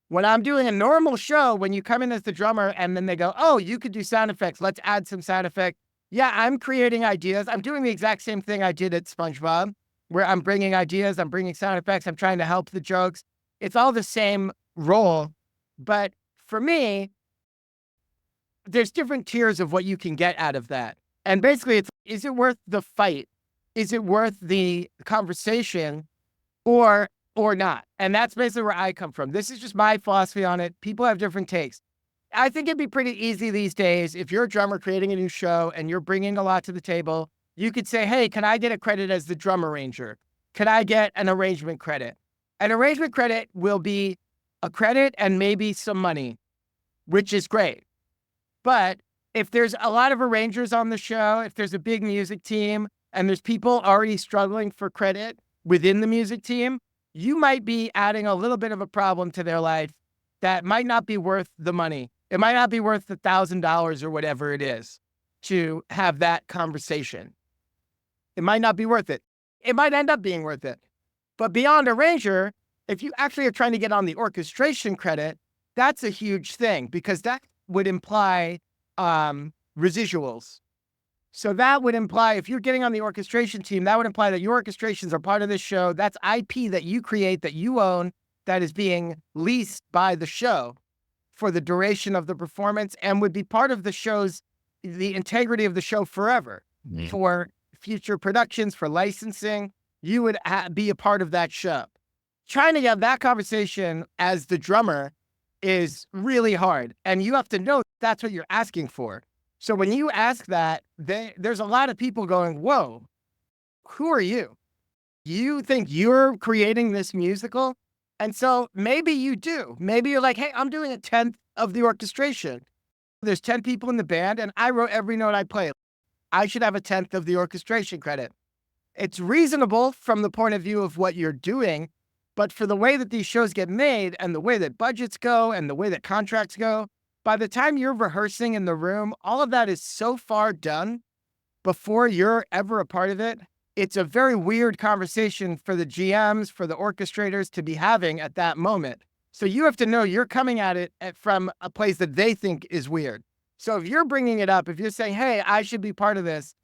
When I'm doing a normal show, when you come in as the drummer and then they go, oh, you could do sound effects. Let's add some sound effects. Yeah, I'm creating ideas. I'm doing the exact same thing I did at SpongeBob, where I'm bringing ideas, I'm bringing sound effects, I'm trying to help the jokes. It's all the same role. But for me, there's different tiers of what you can get out of that. And basically, is it worth the fight? Is it worth the conversation or not? And that's basically where I come from. This is just my philosophy on it. People have different takes. I think it'd be pretty easy these days. If you're a drummer creating a new show and you're bringing a lot to the table, you could say, hey, can I get a credit as the drum arranger? Can I get an arrangement credit? An arrangement credit will be a credit and maybe some money, which is great. But if there's a lot of arrangers on the show, if there's a big music team and there's people already struggling for credit within the music team, you might be adding a little bit of a problem to their life that might not be worth the money. It might not be worth the $1,000 or whatever it is to have that conversation. It might not be worth it. It might end up being worth it. But beyond arranger, if you actually are trying to get on the orchestration credit, that's a huge thing because that would imply residuals. So that would imply if you're getting on the orchestration team, that would imply that your orchestrations are part of this show. That's IP that you create, that you own, that is being leased by the show for the duration of the performance and would be part of the show's, the integrity of the show forever. For future productions, for licensing, you would be a part of that show. Trying to have that conversation as the drummer is really hard. And you have to know that's what you're asking for. So when you ask that, there's a lot of people going, whoa, who are you? You think you're creating this musical? And so maybe you do. Maybe you're like, hey, I'm doing 1/10 of the orchestration. There's 10 people in the band and I wrote every note I play. I should have 1/10 of the orchestration credit. It's reasonable from the point of view of what you're doing, but for the way that these shows get made and the way that budgets go and the way that contracts go, by the time you're rehearsing in the room, all of that is so far done before you're ever a part of it. It's a very weird conversation for the GMs, for the orchestrators to be having at that moment. So you have to know you're coming at it from a place that they think is weird. So if you're bringing it up, if you're saying, hey, I should be part of this,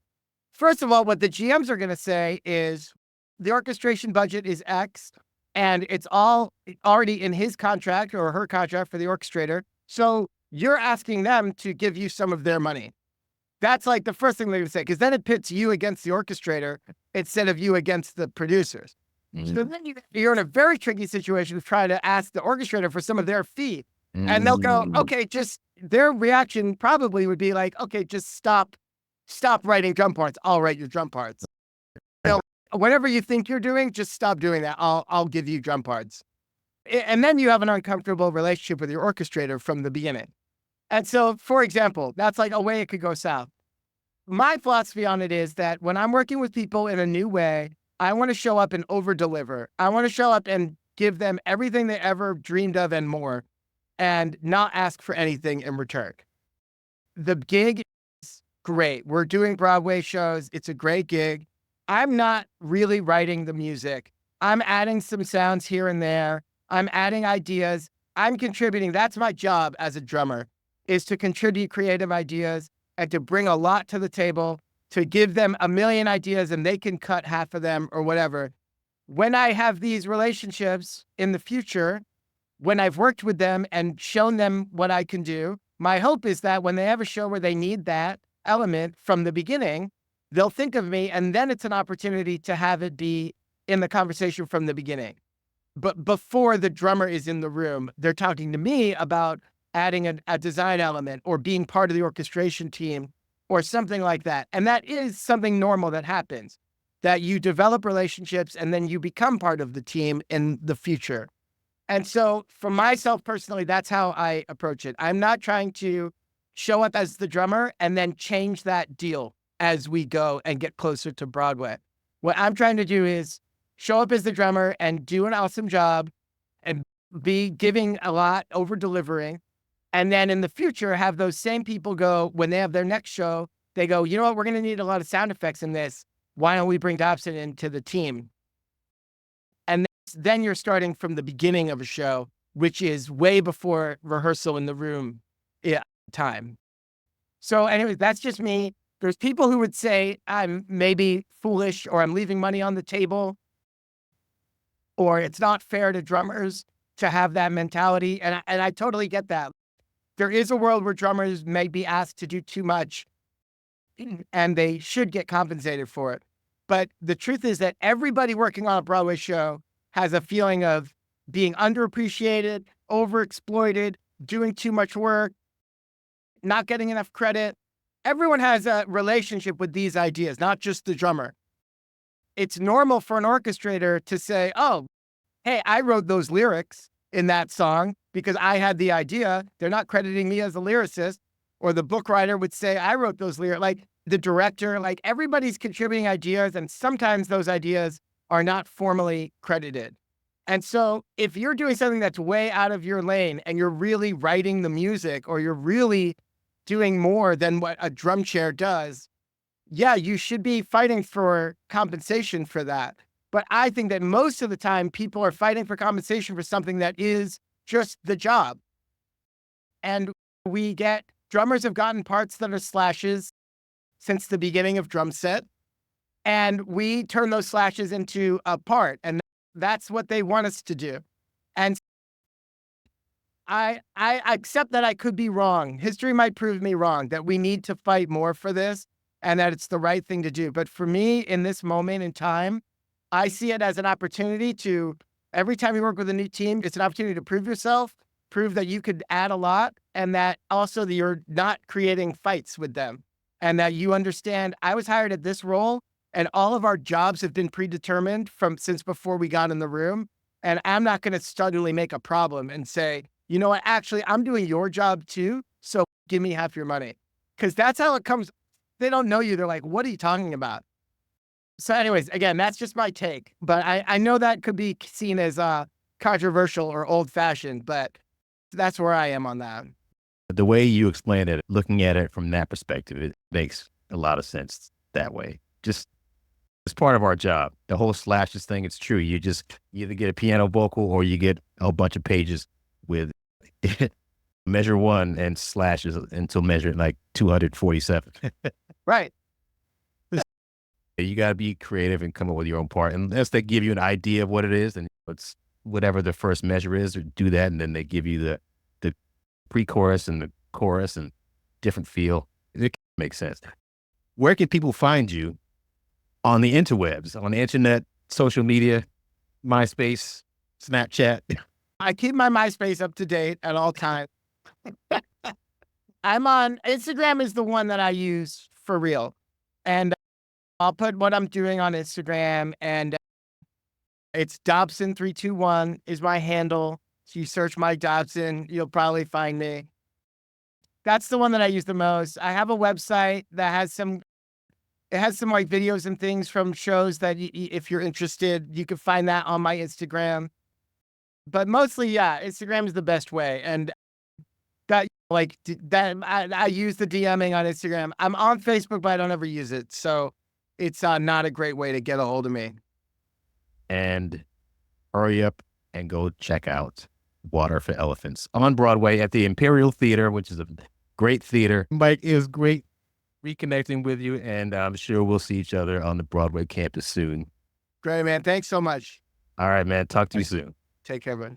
first of all, what the GMs are going to say is the orchestration budget is X and it's all already in his contract or her contract for the orchestrator. So you're asking them to give you some of their money. That's like the first thing they're going to say, because then it pits you against the orchestrator instead of you against the producers. So then you're in a very tricky situation of trying to ask the orchestrator for some of their fee. And they'll go, okay, just their reaction probably would be like, okay, just stop writing drum parts. I'll write your drum parts. Whatever you think you're doing, just stop doing that. I'll give you drum parts. And then you have an uncomfortable relationship with your orchestrator from the beginning. And so, for example, that's like a way it could go south. My philosophy on it is that when I'm working with people in a new way, I want to show up and over-deliver. I want to show up and give them everything they ever dreamed of and more, and not ask for anything in return. The gig is great. We're doing Broadway shows. It's a great gig. I'm not really writing the music. I'm adding some sounds here and there. I'm adding ideas. I'm contributing. That's my job as a drummer, is to contribute creative ideas and to bring a lot to the table, to give them a million ideas and they can cut half of them or whatever. When I have these relationships in the future, when I've worked with them and shown them what I can do, my hope is that when they have a show where they need that element from the beginning, they'll think of me and then it's an opportunity to have it be in the conversation from the beginning. But before the drummer is in the room, they're talking to me about adding a design element or being part of the orchestration team or something like that. And that is something normal that happens. that you develop relationships and then you become part of the team in the future. And so for myself personally, that's how I approach it. I'm not trying to show up as the drummer and then change that deal as we go and get closer to Broadway. What I'm trying to do is show up as the drummer and do an awesome job and be giving a lot, over delivering. And then in the future, have those same people go, when they have their next show, they go, you know what, we're going to need a lot of sound effects in this. Why don't we bring Dobson into the team? And then you're starting from the beginning of a show, which is way before rehearsal in the room time. So anyway, that's just me. There's people who would say I'm maybe foolish or I'm leaving money on the table or it's not fair to drummers to have that mentality. And I totally get that. There is a world where drummers may be asked to do too much and they should get compensated for it. But the truth is that everybody working on a Broadway show has a feeling of being underappreciated, overexploited, doing too much work, not getting enough credit. Everyone has a relationship with these ideas, not just the drummer. It's normal for an orchestrator to say, oh, hey, I wrote those lyrics in that song because I had the idea. They're not crediting me as a lyricist. Or the book writer would say, I wrote those lyrics. Like the director, like everybody's contributing ideas. And sometimes those ideas are not formally credited. And so if you're doing something that's way out of your lane and you're really writing the music or you're really doing more than what a drum chair does, yeah, you should be fighting for compensation for that. But I think that most of the time people are fighting for compensation for something that is just the job. And drummers have gotten parts that are slashes since the beginning of drum set. And we turn those slashes into a part. And that's what they want us to do. And I accept that I could be wrong. History might prove me wrong, that we need to fight more for this and that it's the right thing to do. But for me, in this moment in time, I see it as an opportunity to, every time you work with a new team, it's an opportunity to prove yourself, prove that you could add a lot, and that also that you're not creating fights with them. And that you understand, I was hired at this role, and all of our jobs have been predetermined since before we got in the room. And I'm not going to suddenly make a problem and say, you know what, actually, I'm doing your job too, so give me half your money. Because that's how it comes. They don't know you. They're like, what are you talking about? So anyways, again, that's just my take. But I know that could be seen as controversial or old-fashioned, but that's where I am on that. The way you explain it, looking at it from that perspective, it makes a lot of sense that way. Just it's part of our job. The whole slashes thing, it's true. You either get a piano vocal or you get a bunch of pages with measure 1 and slashes until measure like 247. Right. You got to be creative and come up with your own part. Unless they give you an idea of what it is, and it's whatever the first measure is, or do that, and then they give you the pre-chorus and the chorus and different feel. It makes sense. Where can people find you on the interwebs, on the internet, social media, MySpace, Snapchat? I keep my MySpace up to date at all times. I'm on Instagram is the one that I use for real. And I'll put what I'm doing on Instagram, and it's Dobson321 is my handle. So you search Mike Dobson, you'll probably find me. That's the one that I use the most. I have a website that has some like videos and things from shows that if you're interested, you can find that on my Instagram. But mostly, yeah, Instagram is the best way. And I use the DMing on Instagram. I'm on Facebook, but I don't ever use it. So it's not a great way to get a hold of me. And hurry up and go check out Water for Elephants on Broadway at the Imperial Theater, which is a great theater. Mike, it was great reconnecting with you, and I'm sure we'll see each other on the Broadway campus soon. Great, man. Thanks so much. All right, man. Talk to you soon. Take care, man.